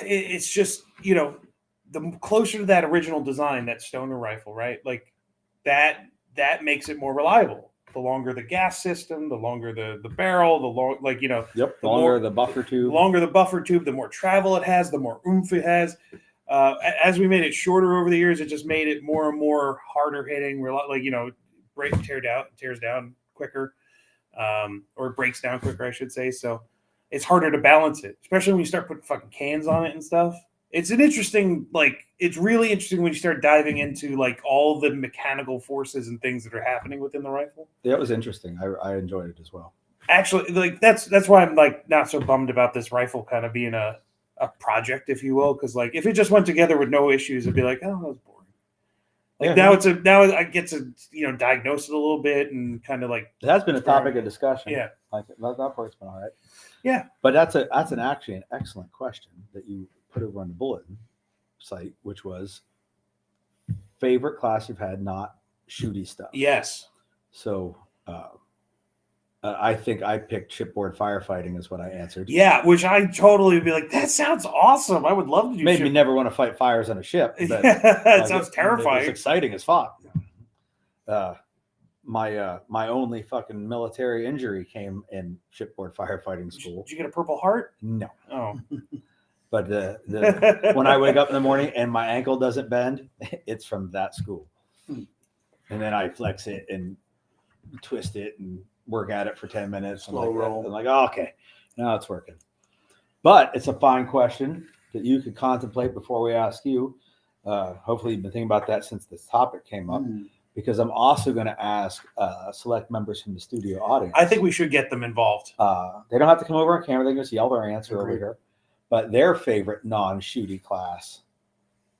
it's just the closer to that original design, that Stoner rifle, right? Like that makes it more reliable. The longer the gas system, the longer the barrel, Yep. The longer the buffer tube. The more travel it has, the more oomph it has. As we made it shorter over the years, it just made it more and more harder hitting. Tears down quicker, or breaks down quicker, I should say. So it's harder to balance it, especially when you start putting fucking cans on it and stuff. It's really interesting when you start diving into like all the mechanical forces and things that are happening within the rifle. Yeah, it was interesting. I enjoyed it as well. Actually, like that's why I'm like not so bummed about this rifle kind of being a project, if you will, because like if it just went together with no issues, it'd be like, oh, that was boring. Like now I get to diagnose it a little bit and kind of like it has been a topic of discussion. Yeah, like that part's been all right. Yeah, but that's actually an excellent question that you put over on the bulletin site, which was favorite class you've had, not shooty stuff. Yes. So I think I picked shipboard firefighting is what I answered. Yeah, which I totally would be like, that sounds awesome. I would love to do. Made me never want to fight fires on a ship. But it sounds terrifying. It's exciting as fuck. My only fucking military injury came in shipboard firefighting school. Did you get a Purple Heart? No. Oh. But when I wake up in the morning and my ankle doesn't bend, it's from that school. And then I flex it and twist it and work at it for 10 minutes. Slow roll. I'm like, oh, okay, now it's working. But it's a fine question that you could contemplate before we ask you. Hopefully you've been thinking about that since this topic came up, because I'm also going to ask select members from the studio audience. I think we should get them involved. They don't have to come over on camera. They can just yell their answer over here. But their favorite non-shooty class,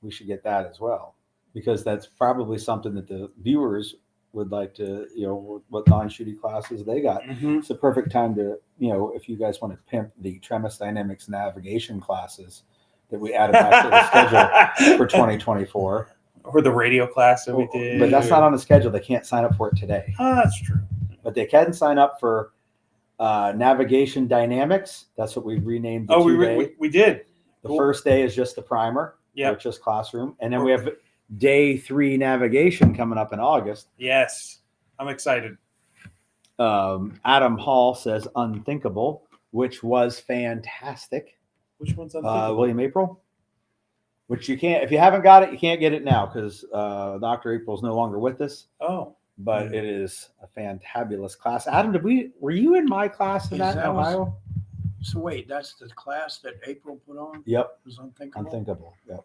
we should get that as well, because that's probably something that the viewers would like to, what non-shooty classes they got. Mm-hmm. It's the perfect time to, if you guys want to pimp the Tremis Dynamics navigation classes that we added back to the schedule for 2024. Or the radio class that we did. But that's not on the schedule. They can't sign up for it today. Oh, that's true. But they can sign up for navigation dynamics. That's what we renamed the we did. The first day is just the primer. Yeah. It's just classroom. And then we have day 3 navigation coming up in August. Yes, I'm excited. Adam Hall says Unthinkable, which was fantastic. Which one's unthinkable? William April, which you can't, if you haven't got it, you can't get it now because Dr. April is no longer with us. Oh, But it is a fantabulous class. Adam, were you in my class in that in Ohio? So wait, that's the class that April put on? Yep. It was Unthinkable? Unthinkable. Yep.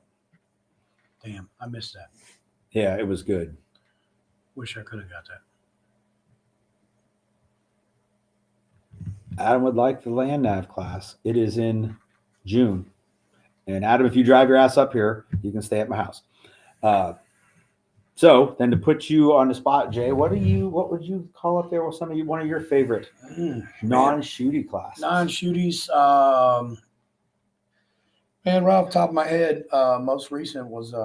Damn, I missed that. Yeah, it was good. Wish I could have got that. Adam would like the land nav class. It is in June. And Adam, if you drive your ass up here, you can stay at my house. So then to put you on the spot, Jay, what would you call up there with one of your favorite non-shooty classes? Non-shooties, man, right off the top of my head, most recent was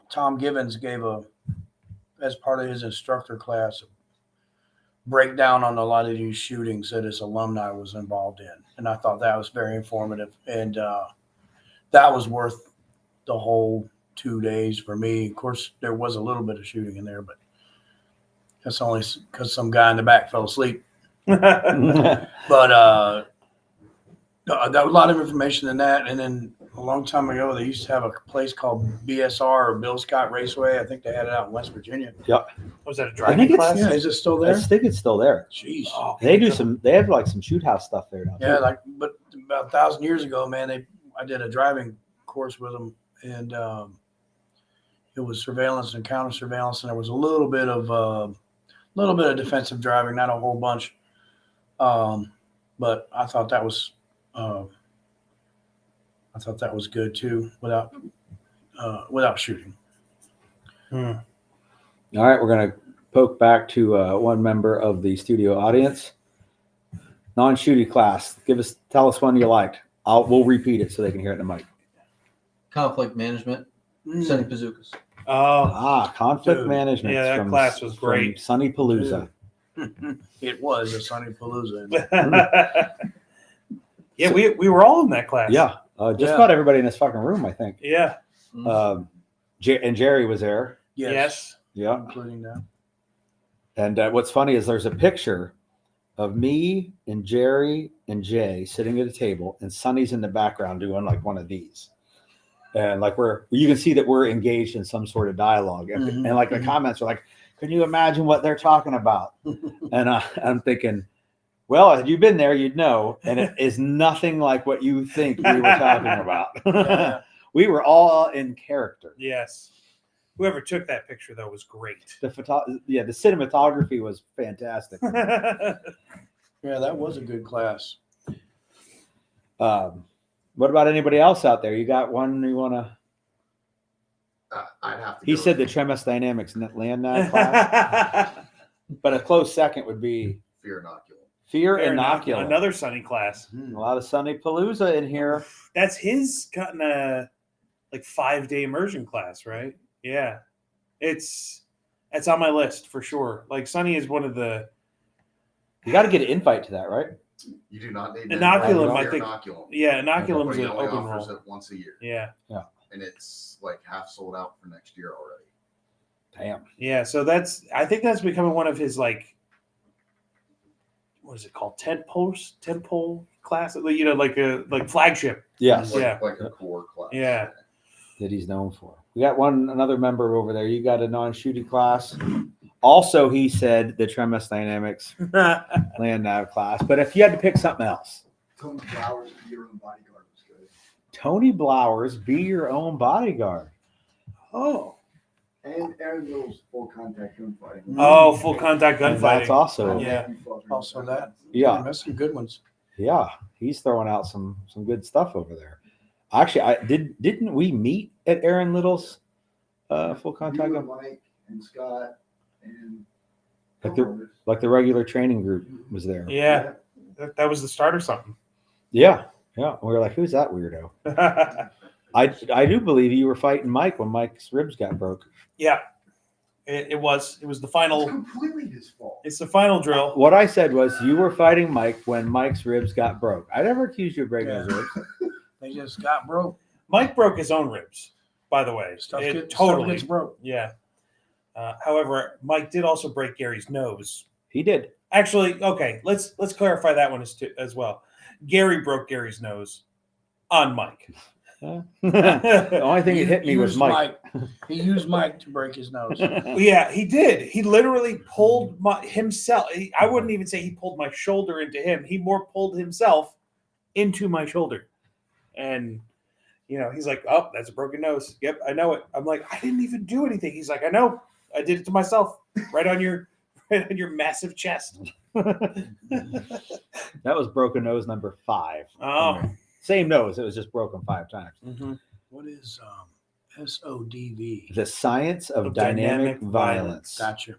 Tom Givens gave as part of his instructor class, breakdown on a lot of these shootings that his alumni was involved in. And I thought that was very informative. And that was worth the whole 2 days for me. Of course, there was a little bit of shooting in there, but that's only because some guy in the back fell asleep. But that was a lot of information in that. And then a long time ago, they used to have a place called BSR or Bill Scott Raceway. I think they had it out in West Virginia. Yep. Was that a I driving think class? Yeah, is it still I there? think it's still there. Jeez. Oh, They have like some shoot house stuff there now. Yeah, too. but about 1,000 years ago, man, I did a driving course with them, and it was surveillance and counter surveillance, and there was a little bit of defensive driving, not a whole bunch, but I thought that was good too, without shooting. All right, we're gonna poke back to one member of the studio audience. Non-shooty class. Tell us one you liked. We'll repeat it so they can hear it in the mic. Conflict management, sending bazookas. Oh, Conflict Dude. management. Yeah, that class was great. Sunny Palooza. It was a Sunny Palooza. yeah, we were all in that class. Yeah, just about everybody in this fucking room, I think. Yeah. And Jerry was there. Yes. Yeah. Including that. And what's funny is there's a picture of me and Jerry and Jay sitting at a table, and Sonny's in the background doing like one of these. And like you can see that we're engaged in some sort of dialogue. And like the comments are like, can you imagine what they're talking about? And I'm thinking, well, had you been there, you'd know. And it is nothing like what you think we were talking about. Yeah. We were all in character. Yes. Whoever took that picture though was great. The cinematography was fantastic. Yeah, that was a good class. What about anybody else out there? You got one you want to? I'd have to. He go said the with Tremis Dynamics land nav class, but a close second would be Fear Inoculum. Fear Fair enough. Inoculum. Another Sunny class. A lot of Sunny Palooza in here. That's his gotten a like 5-day immersion class, right? Yeah. It's on my list for sure. Like Sunny is one of the You got to get an invite to that, right? You do not need Inoculum, I Fear think. Inoculum. yeah, Inoculum's But an he only open offers roll. it once a year, Yeah. and it's like half sold out for next year already. Damn. Yeah. So I think that's becoming one of his like what is it called? Tentpole class, you know, like flagship. Yes. Like, Yeah. like a core class. Yeah. That he's known for. We got another member over there. You got a non-shooting class. Also, he said the Tremis Dynamics land nav class. But if you had to pick something else, Tony Flowers, Be Your Own Bodyguard was good. Tony Blowers, Be Your Own Bodyguard. Oh. And Aaron Little's Full Contact Gunfighting. Oh, full contact And that's gunfighting. also, Yeah. Also that. yeah. That's some good ones. Yeah, he's throwing out some good stuff over there. Actually, didn't we meet at Aaron Little's full contact? You and Mike and Scott and Like the regular training group was there. Yeah. That was the start of something. Yeah. We were like, who's that weirdo? I do believe you were fighting Mike when Mike's ribs got broke. Yeah. It was the It's final. completely his fault. It's the final drill. What I said was you were fighting Mike when Mike's ribs got broke. I never accused you of breaking his ribs. They just got broke. Mike broke his own ribs. by the way. Stuff It gets, totally. stuff gets broke. Yeah. However, Mike did also break Gary's nose. He did. Actually, okay, let's clarify that one as well. Gary broke Gary's nose on Mike. The only thing that hit me was Used Mike. He used Mike to break his nose. Yeah, he did. He literally pulled himself. I wouldn't even say he pulled my shoulder into him. He more pulled himself into my shoulder. And, he's like, oh, that's a broken nose. Yep, I know it. I'm like, I didn't even do anything. He's like, I know. I did it to myself right on your massive chest. That was broken nose number 5. Oh. Same nose. It was just broken 5 times. Mm-hmm. What is SODV? The Science of Dynamic Violence. Gotcha.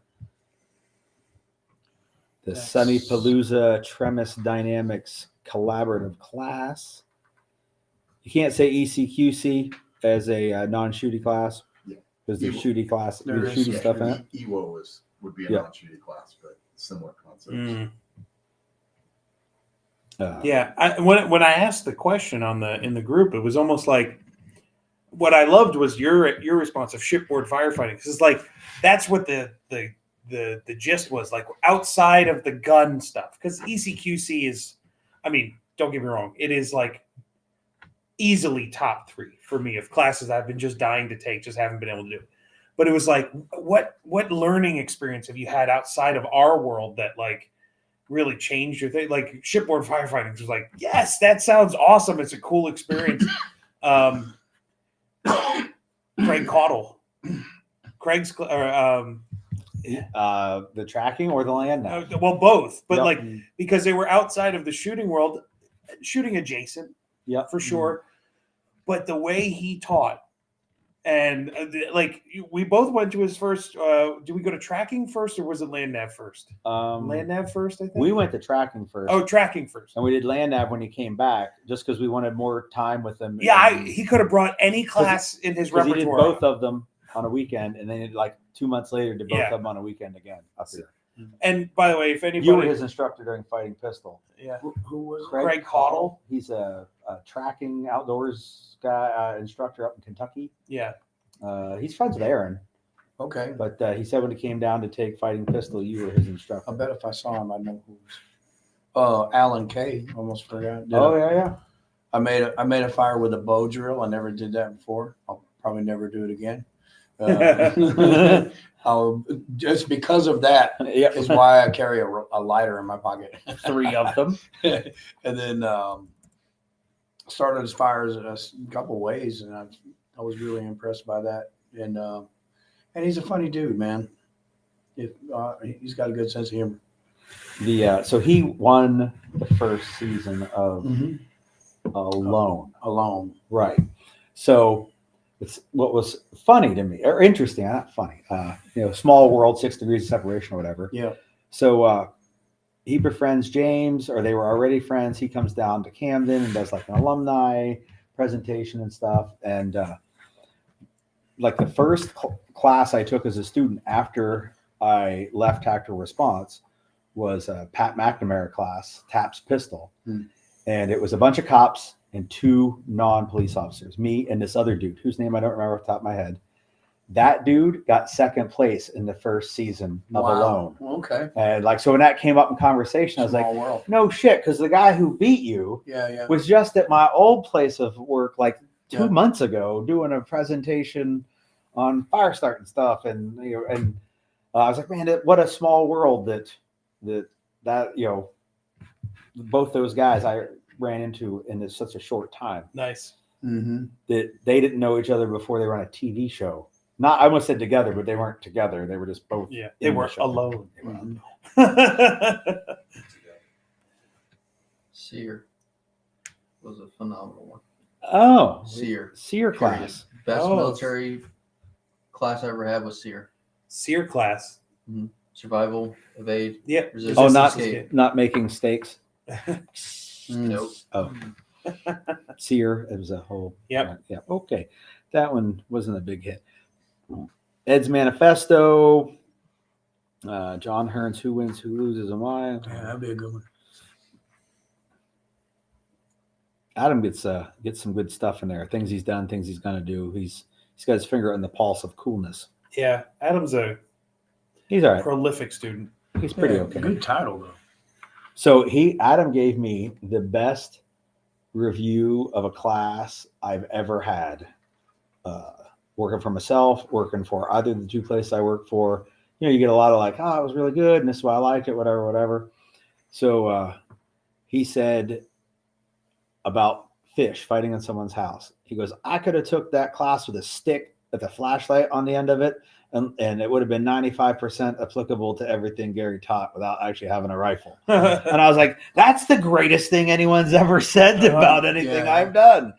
The That's- Sunny Palooza Tremis Dynamics Collaborative Class. You can't say ECQC as a non-shooty class. Yeah. Because there's shooty class, There there's is, shooty yeah. stuff in it. EWO would be a Yeah. non-shooting class, but similar concepts. Mm. Uh, Yeah, when I asked the question in the group, it was almost like what I loved was your response of shipboard firefighting, because it's like that's what the gist was, like outside of the gun stuff. Because ECQC is, I mean, don't get me wrong, it is like easily top 3 for me of classes I've been just dying to take, just haven't been able to do. But it was like, what learning experience have you had outside of our world that like really changed your thing? Like shipboard firefighting was like, yes, that sounds awesome. It's a cool experience. Craig Caudle, the tracking or the land now? well, both, but Yep. like because they were outside of the shooting world, shooting adjacent, Yeah, for sure. But the way he taught, and like we both went to his first. Did we go to tracking first, or was it land nav first? Land nav first, I think. We went to tracking first. Oh, tracking first. And we did land nav when he came back, just because we wanted more time with him. Yeah, And- he could have brought any class in his 'cause he repertoire. did both of them on a weekend, and then like 2 months later did both Yeah. of them on a weekend again up here. And by the way, if anybody, You were his instructor during Fighting Pistol. yeah, Who was it? Craig Caudle. He's a tracking outdoors guy instructor up in Kentucky. Yeah, He's friends with Aaron, Okay. but he said when he came down to take Fighting Pistol, you were his instructor. I bet if I saw him, I'd know who was. Alan Kay. Almost forgot. Oh yeah. I made a fire with a bow drill. I never did that before. I'll probably never do it again. Just because of that Yep. is why I carry a lighter in my pocket. 3 of them. And then started his fires a couple of ways, and I was really impressed by that. And he's a funny dude, man. He's got a good sense of humor. So he won the first season of Alone. Right. So it's what was funny to me, or interesting, not funny. Small world, 6 degrees of separation or whatever. Yeah. So he befriends James, or they were already friends. He comes down to Camden and does like an alumni presentation and stuff. And like the first class I took as a student after I left Tactical Response was a Pat McNamara class, TAPS Pistol. And it was a bunch of cops and 2 non-police officers, me and this other dude, whose name I don't remember off the top of my head. That dude got 2nd place in the first season of Alone. Okay. And like, so when that came up in conversation, I was Small like, world. no shit, because the guy who beat you Yeah. was just at my old place of work like 2 Yeah. months ago doing a presentation on fire start and stuff. And, I was like, man, what a small world that both those guys I ran into in such a short time. nice. Mm-hmm. That they didn't know each other before they were on a TV show. Not, I almost said together, but they weren't together. They were just both. Yeah, in they the were show. alone. They were alone. Sear was a phenomenal one. Oh, Sear. Sear class. Best Oh. military class I ever had was Sear. Sear class. Survival, evade, Yeah. resistance, Oh, not escape. not making steaks. Nope. Oh, Sear. It was a whole. Yep. Yeah. Okay, that one wasn't a big hit. Ed's Manifesto. John Hearn's Who Wins, Who Loses, and Why. Yeah, that'd be a good one. Adam gets some good stuff in there. Things he's done, things he's gonna do. He's He's got his finger on the pulse of coolness. Yeah, Adam's a He's all right. prolific student. He's pretty Yeah, okay. Good title though. So Adam gave me the best review of a class I've ever had. Working for myself, working for either of the two places I work for. You get a lot of like, oh, it was really good, and this is why I liked it, whatever. So he said about fish fighting in someone's house. He goes, I could have took that class with a stick with a flashlight on the end of it, and it would have been 95% applicable to everything Gary taught without actually having a rifle. And I was like, that's the greatest thing anyone's ever said about anything Yeah. I've done.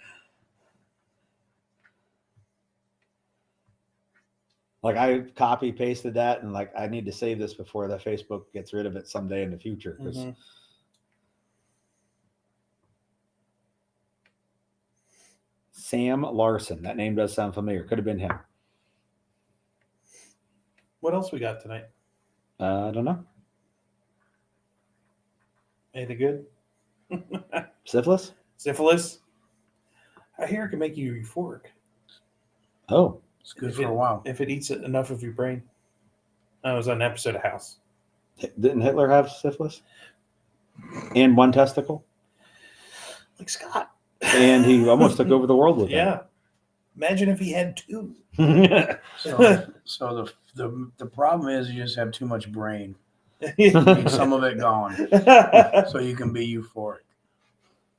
Like I copy pasted that, and like I need to save this before the Facebook gets rid of it someday in the future. 'Cause Mhm. Sam Larson, that name does sound familiar. Could have been him. What else we got tonight? I don't know. Anything good? Syphilis? Syphilis? I hear it can make you euphoric Oh, It's good If for a while. if it eats enough of your brain. I was on an episode of House. didn't Hitler have syphilis? And one testicle? Like Scott. And he almost took over the world with Yeah. Imagine if he had two. it. So the problem is you just have too much brain. You need some of it gone so you can be euphoric.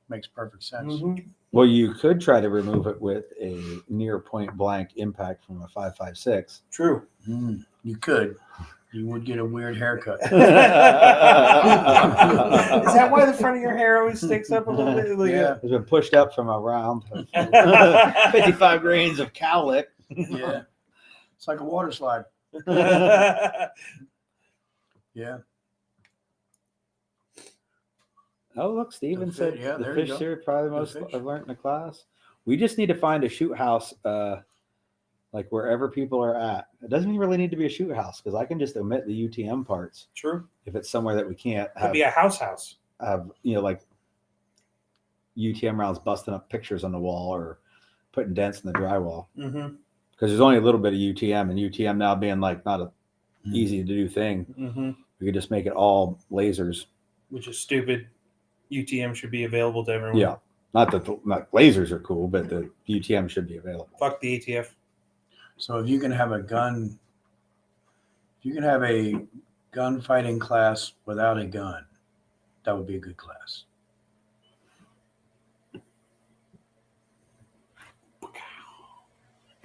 Makes perfect sense. Mhm. Well, you could try to remove it with a near point blank impact from a 5.56. True. You could. You would get a weird haircut. Is that why the front of your hair always sticks up a little bit? Like Yeah. It's been pushed up from around 55 grains of cowlick. Yeah. It's like a water slide. Yeah. Oh, look, Steven The said fi- yeah, the there you fish go. here probably the The most fish. I've learned in the class. We just need to find a shoot house, like wherever people are at. It doesn't really need to be a shoot house because I can just omit the UTM parts True. if it's somewhere that we can't Could have, be a house. like UTM rounds busting up pictures on the wall or putting dents in the drywall. Mm-hmm. Because there's only a little bit of UTM, and UTM now being like not a easy to do thing, Mm-hmm. we could just make it all lasers. Which is stupid. UTM should be available to everyone. Yeah, not that not lasers are cool, but the UTM should be available. Fuck the ATF. So if you can have a gunfighting class without a gun, that would be a good class.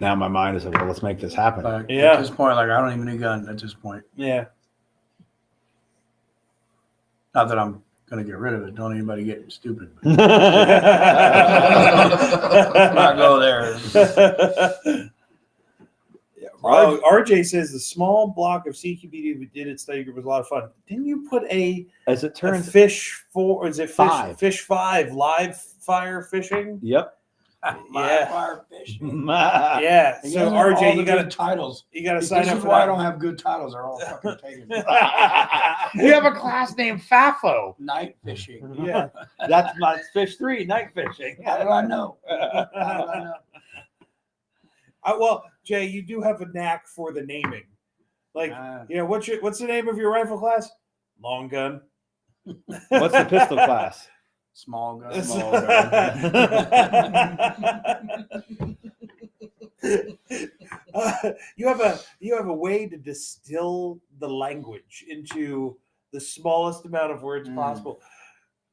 Now my mind is like, well, let's make this happen. Like, Yeah. At this point, like I don't even need a gun at this point. Yeah. Not that I'm gonna get rid of it. Don't anybody get stupid. But Let's not go there. Oh, RJ says the small block of CQBD we did at study group was a lot of fun. Didn't you put As it a turns, fish four? Or is it fish Five. Fish 5 live fire fishing? yep. Live fire fishing. Yeah. You So guys have all RJ, the you gotta good titles. sign This up is for why I that. don't have good titles. They're all fucking taken. You have a class named FAFO. Night fishing. Yeah. That's fish 3, night fishing. How do I know? How do I know? Well, Jay, you do have a knack for the naming. Like, what's the name of your rifle class? Long gun. What's the pistol class? Small gun. Small You have a way to distill the language into the smallest amount of words possible.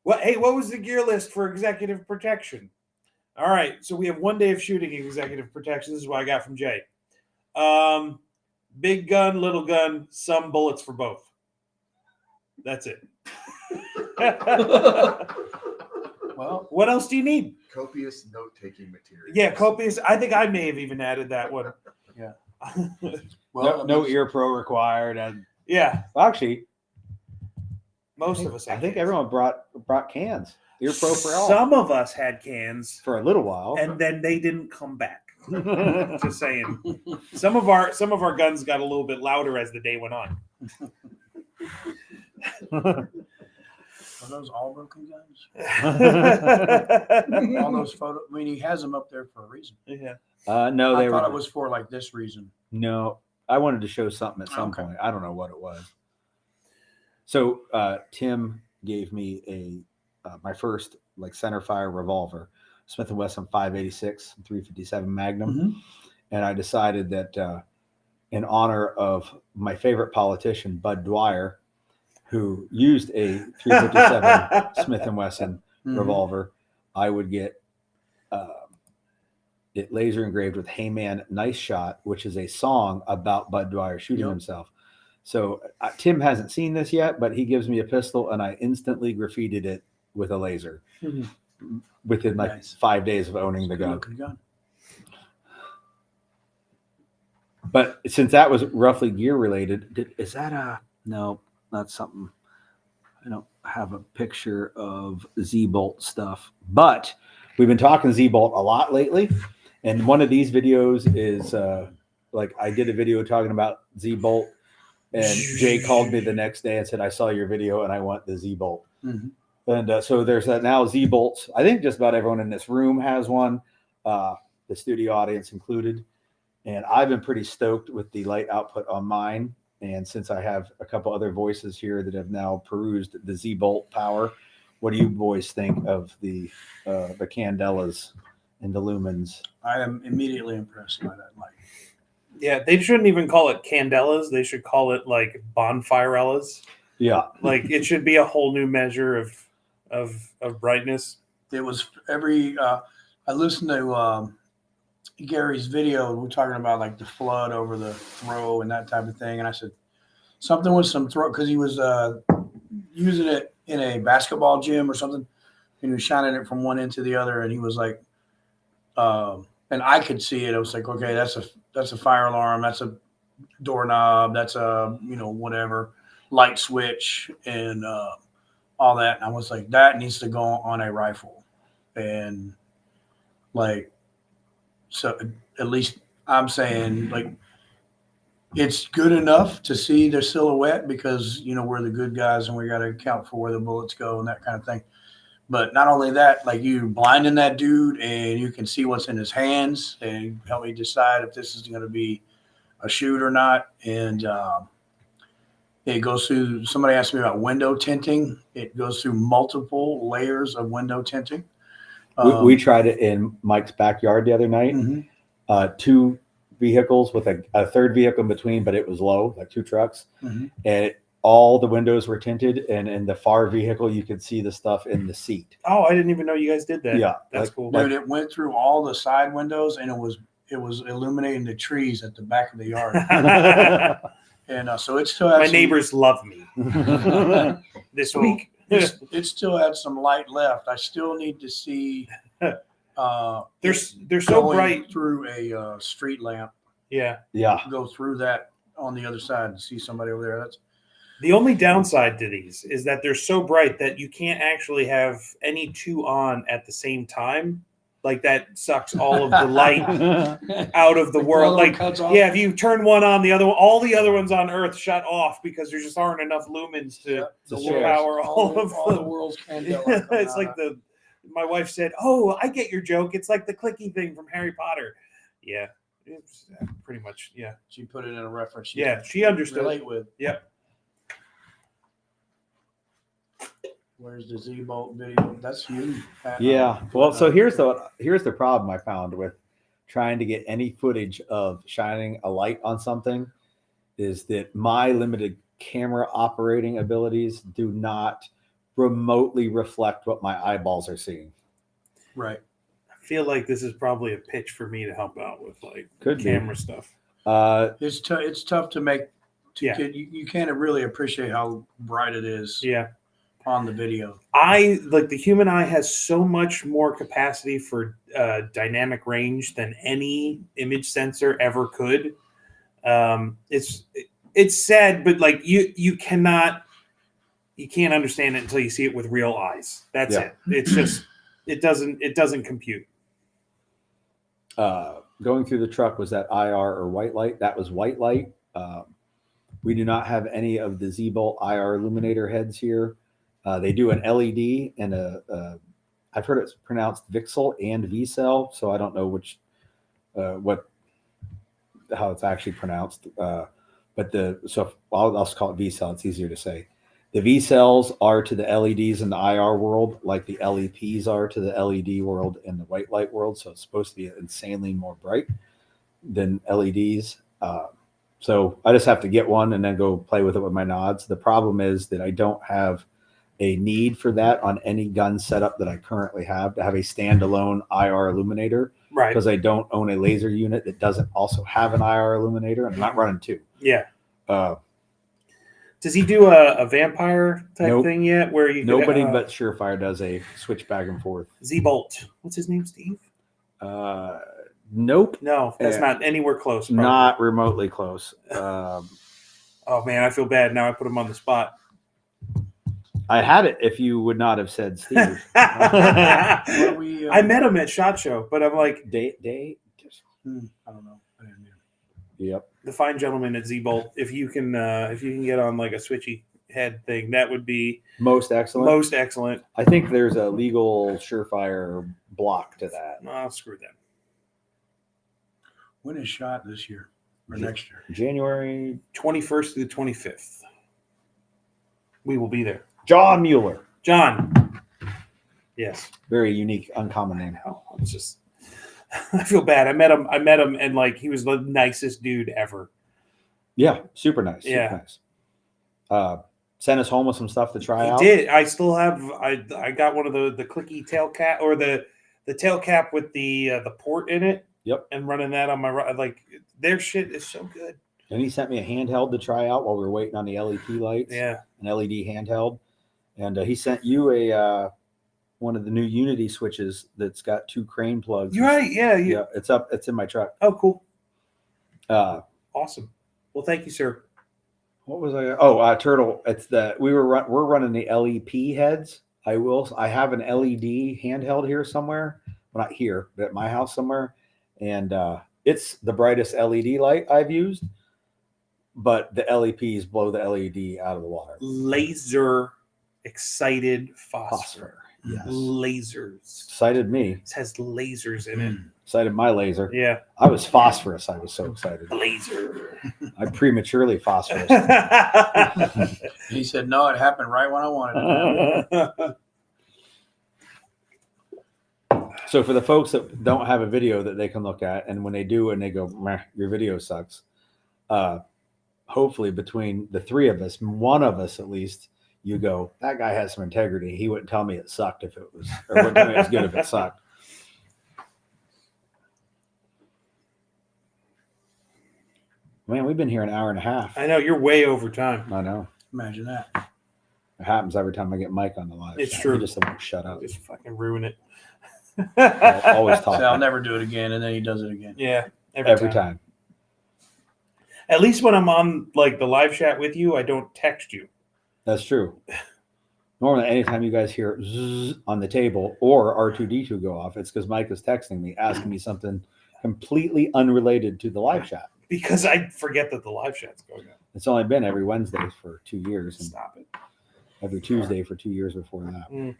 Well, hey, what was the gear list for executive protection? All right, so we have 1 day of shooting executive protection. This is what I got from Jay. Big gun, little gun, some bullets for both. That's it. Well, What else do you need? Copious note-taking material. Yeah, copious. I think I may have even added that one. Yeah. No ear pro required. And Yeah, well, actually, most of us. I had think cans. everyone brought cans. Ear pro for all Some of us had cans, for a little while. and then they didn't come back. Just saying. Some of our guns got a little bit louder as the day went on. Are those all broken guns? yeah. All those photos. I mean, he has them up there for a reason. No, they I thought were. it was for like this reason. No, I wanted to show something at some Okay. point. I don't know what it was. So Tim gave me my first like center fire revolver, Smith & Wesson 586 357 Magnum, Mhm. and I decided that in honor of my favorite politician Bud Dwyer, who used a 357 Smith & Wesson Mhm. revolver, I would get it laser engraved with "Hey Man, Nice Shot," which is a song about Bud Dwyer shooting Yep. himself. So Tim hasn't seen this yet, but he gives me a pistol, and I instantly graffitied it with a laser Mhm. within like Nice. 5 days of owning the Good gun. looking gun. But since that was roughly gear related, is that no? That's something. I don't have a picture of Z-Bolt stuff, but we've been talking Z-Bolt a lot lately, and one of these videos is like I did a video talking about Z-Bolt, and Jay called me the next day and said, "I saw your video and I want the Z-Bolt." Mhm. And so there's now Z-Bolts. I think just about everyone in this room has one, the studio audience included. And I've been pretty stoked with the light output on mine. And since I have a couple other voices here that have now perused the Z-Bolt power, what do you boys think of the candelas and the lumens? I am immediately impressed by that light. Yeah, they shouldn't even call it candelas. They should call it like bonfirellas. Yeah, Like it should be a whole new measure of brightness. It was every. I listened to Gary's video. We're talking about like the flood over the throw and that type of thing, and I said something with some throw because he was using it in a basketball gym or something, and he was shining it from one end to the other, and he was like, and I could see it. I was like, okay, that's a fire alarm, that's a doorknob, that's a whatever light switch, and all that. And I was like, that needs to go on a rifle, and like, so at least I'm saying like it's good enough to see their silhouette because we're the good guys and we got to account for where the bullets go and that kind of thing. But not only that, like you blinding that dude and you can see what's in his hands and help me decide if this is going to be a shoot or not. And it goes through. Somebody asked me about window tinting. It goes through multiple layers of window tinting. we tried it in Mike's backyard the other night. Mhm. 2 vehicles with a third vehicle in between, but it was low, like 2 trucks. Mhm. And all the windows were tinted, and in the far vehicle, you could see the stuff in the seat. Oh, I didn't even know you guys did that. Yeah, That's like- cool. Dude, it went through all the side windows and it was illuminating the trees at the back of the yard. And so it still had My some, neighbors love me this week. it still had some light left. I still need to see They're so going bright. through a street lamp, Yeah. Yeah, go through that on the other side and see somebody over there. That's The only downside to these is that they're so bright that you can't actually have any 2 on at the same time. Like that sucks all of the light out of the world. Like, cuts off. yeah, if you turn one on, the other one, all the other ones on Earth shut off because there just aren't enough lumens to power all of all the them. world's candela. It's like my wife said, "Oh, I get your joke. It's like the clicky thing from Harry Potter." Yeah, it's pretty much. Yeah, She put it in a reference. yeah, could she understood. relate with. Yep. Where's the Z-Bolt video? That's you. Pat. yeah. Well, so here's the problem I found with trying to get any footage of shining a light on something is that my limited camera operating abilities do not remotely reflect what my eyeballs are seeing. Right. I feel like this is probably a pitch for me to help out with like Could be. camera stuff. It's tough to make. Yeah. You can't really appreciate how bright it is Yeah. on the video. I like the human eye has so much more capacity for dynamic range than any image sensor ever could. It's sad, but like you can't understand it until you see it with real eyes. That's it. It's just it doesn't compute. Going through the truck, was that IR or white light? That was white light. We do not have any of the Z-Bolt IR illuminator heads here. They do an LED and I've heard it's pronounced Vixel and VCell, so I don't know which how it's actually pronounced. I'll call it VCell. It's easier to say. The V cells are to the LEDs in the IR world, like the LEPs are to the LED world and the white light world. So it's supposed to be insanely more bright than LEDs. So I just have to get one and then go play with it with my nods. The problem is that I don't have a need for that on any gun setup that I currently have to have a standalone IR illuminator, Right. because I don't own a laser unit that doesn't also have an IR illuminator, and I'm not running two. Yeah. Uh, Does he do a vampire type Nope. thing yet? Where you Nobody but Surefire does a switch back and forth. Z-Bolt. What's his name, Steve? Nope. No, that's Yeah. not anywhere close. Probably. Not remotely close. Oh man, I feel bad now. I put him on the spot. I had it if you would not have said Steve. What we, I met him at SHOT Show, but I'm like Day. I don't know. I didn't mean Yep. the fine gentleman at Z-Bolt. If you can get on like a switchy head thing, that would be Most excellent. most excellent. I think there's a legal Surefire block to that. Oh, screw them. When is shot this year or next year? January. 21st through the 25th. We will be there. John Mueller. John. Yes. Very unique, uncommon name. Oh, it's just I feel bad. I met him and like he was the nicest dude ever. Yeah, super nice. Yeah. Super nice. Sent us home with some stuff to try He out. did. I still have I got one of the clicky tail cap or the tail cap with the port in it. Yep. And running that on my like their shit is so good. And he sent me a handheld to try out while we were waiting on the LEP lights. Yeah. An LED handheld. And he sent you a one of the new Unity switches that's got 2 crane plugs. You're right. Yeah. Yeah, it's up. It's in my truck. Oh, cool. Awesome. Well, thank you, sir. What was I? Oh, Turtle. It's we're running the LEP heads. I have an LED handheld here somewhere. Well, not here, but at my house somewhere. And it's the brightest LED light I've used. But the LEPs blow the LED out of the water. Laser excited phosphor. Yes. Lasers. Excited me. It has lasers in it. Excited my laser. Yeah. I was phosphorus. I was so excited. Laser. I prematurely phosphorus. He said, no, it happened right when I wanted it. So for the folks that don't have a video that they can look at, and when they do and they go, meh, your video sucks, hopefully between the 3 of us, one of us at least, you go, that guy has some integrity. He wouldn't tell me it sucked if it was, or wouldn't tell me it was good if it sucked. Man, we've been here an hour and a half. I know you're way over time. I know. Imagine that. It happens every time I get Mike on the live. It's chat. true. He just won't shut up. Just fucking ruin it. I'll always So talk. I'll never do it again, and then he does it again. Yeah. Every time. At least when I'm on like the live chat with you, I don't text you. That's true. Normally, anytime you guys hear zzz on the table or R2D2 go off, it's because Mike is texting me, asking me something completely unrelated to the live chat. Because I forget that the live chat's going on. It's only been every Wednesday for 2 years, and Stop it. every Tuesday for 2 years before that. Mm.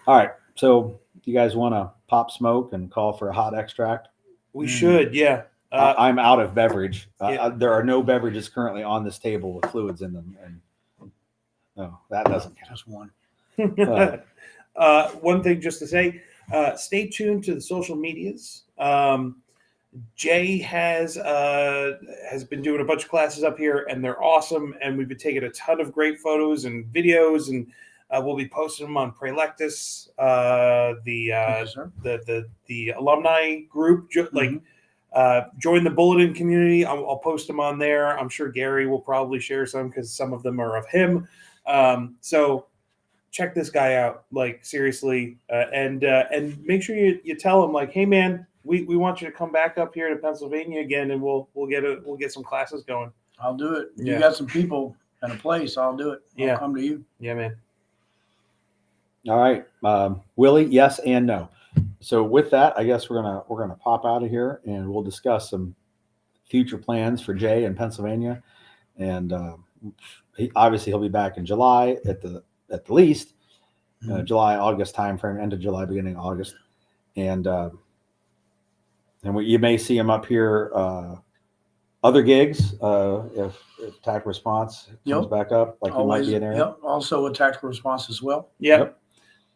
All right. So, you guys want to pop smoke and call for a hot extract? We should, yeah. I'm out of beverage. Yeah. There are no beverages currently on this table with fluids in them, and no, that doesn't count. Just one. One thing just to say, stay tuned to the social medias. Jay has been doing a bunch of classes up here, and they're awesome. And we've been taking a ton of great photos and videos, and we'll be posting them on Prelectus, the alumni group. Join the bulletin community. I'll post them on there. I'm sure Gary will probably share some because some of them are of him. So check this guy out, like seriously, and make sure you tell him like, hey man, we want you to come back up here to Pennsylvania again, and we'll get some classes going. I'll do it. Yeah. You got some people and a place, I'll do it. I'll Yeah. come to you. Yeah, man. All right, Willie, yes and no. So with that, I guess we're gonna pop out of here, and we'll discuss some future plans for Jay in Pennsylvania. And he'll be back in July at the at the least, Mhm. July, August timeframe, end of July, beginning of August. And you may see him up here, other gigs, if Tac Response comes Yep. back up, like he might be in there. Yep. Also a tactical response as well. Yep. Yep.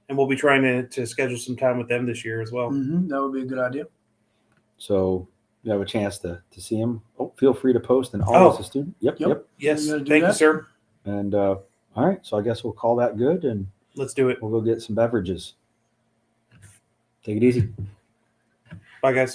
And we'll be trying to schedule some time with them this year as well. That would be a good idea. So you have a chance to see him. Oh, feel free to post and always a student. Yep. Yep. Yes. You gotta do Thank you, that. sir. And all right, so I guess we'll call that good, and Let's do it. we'll go get some beverages. Take it easy. Bye, guys.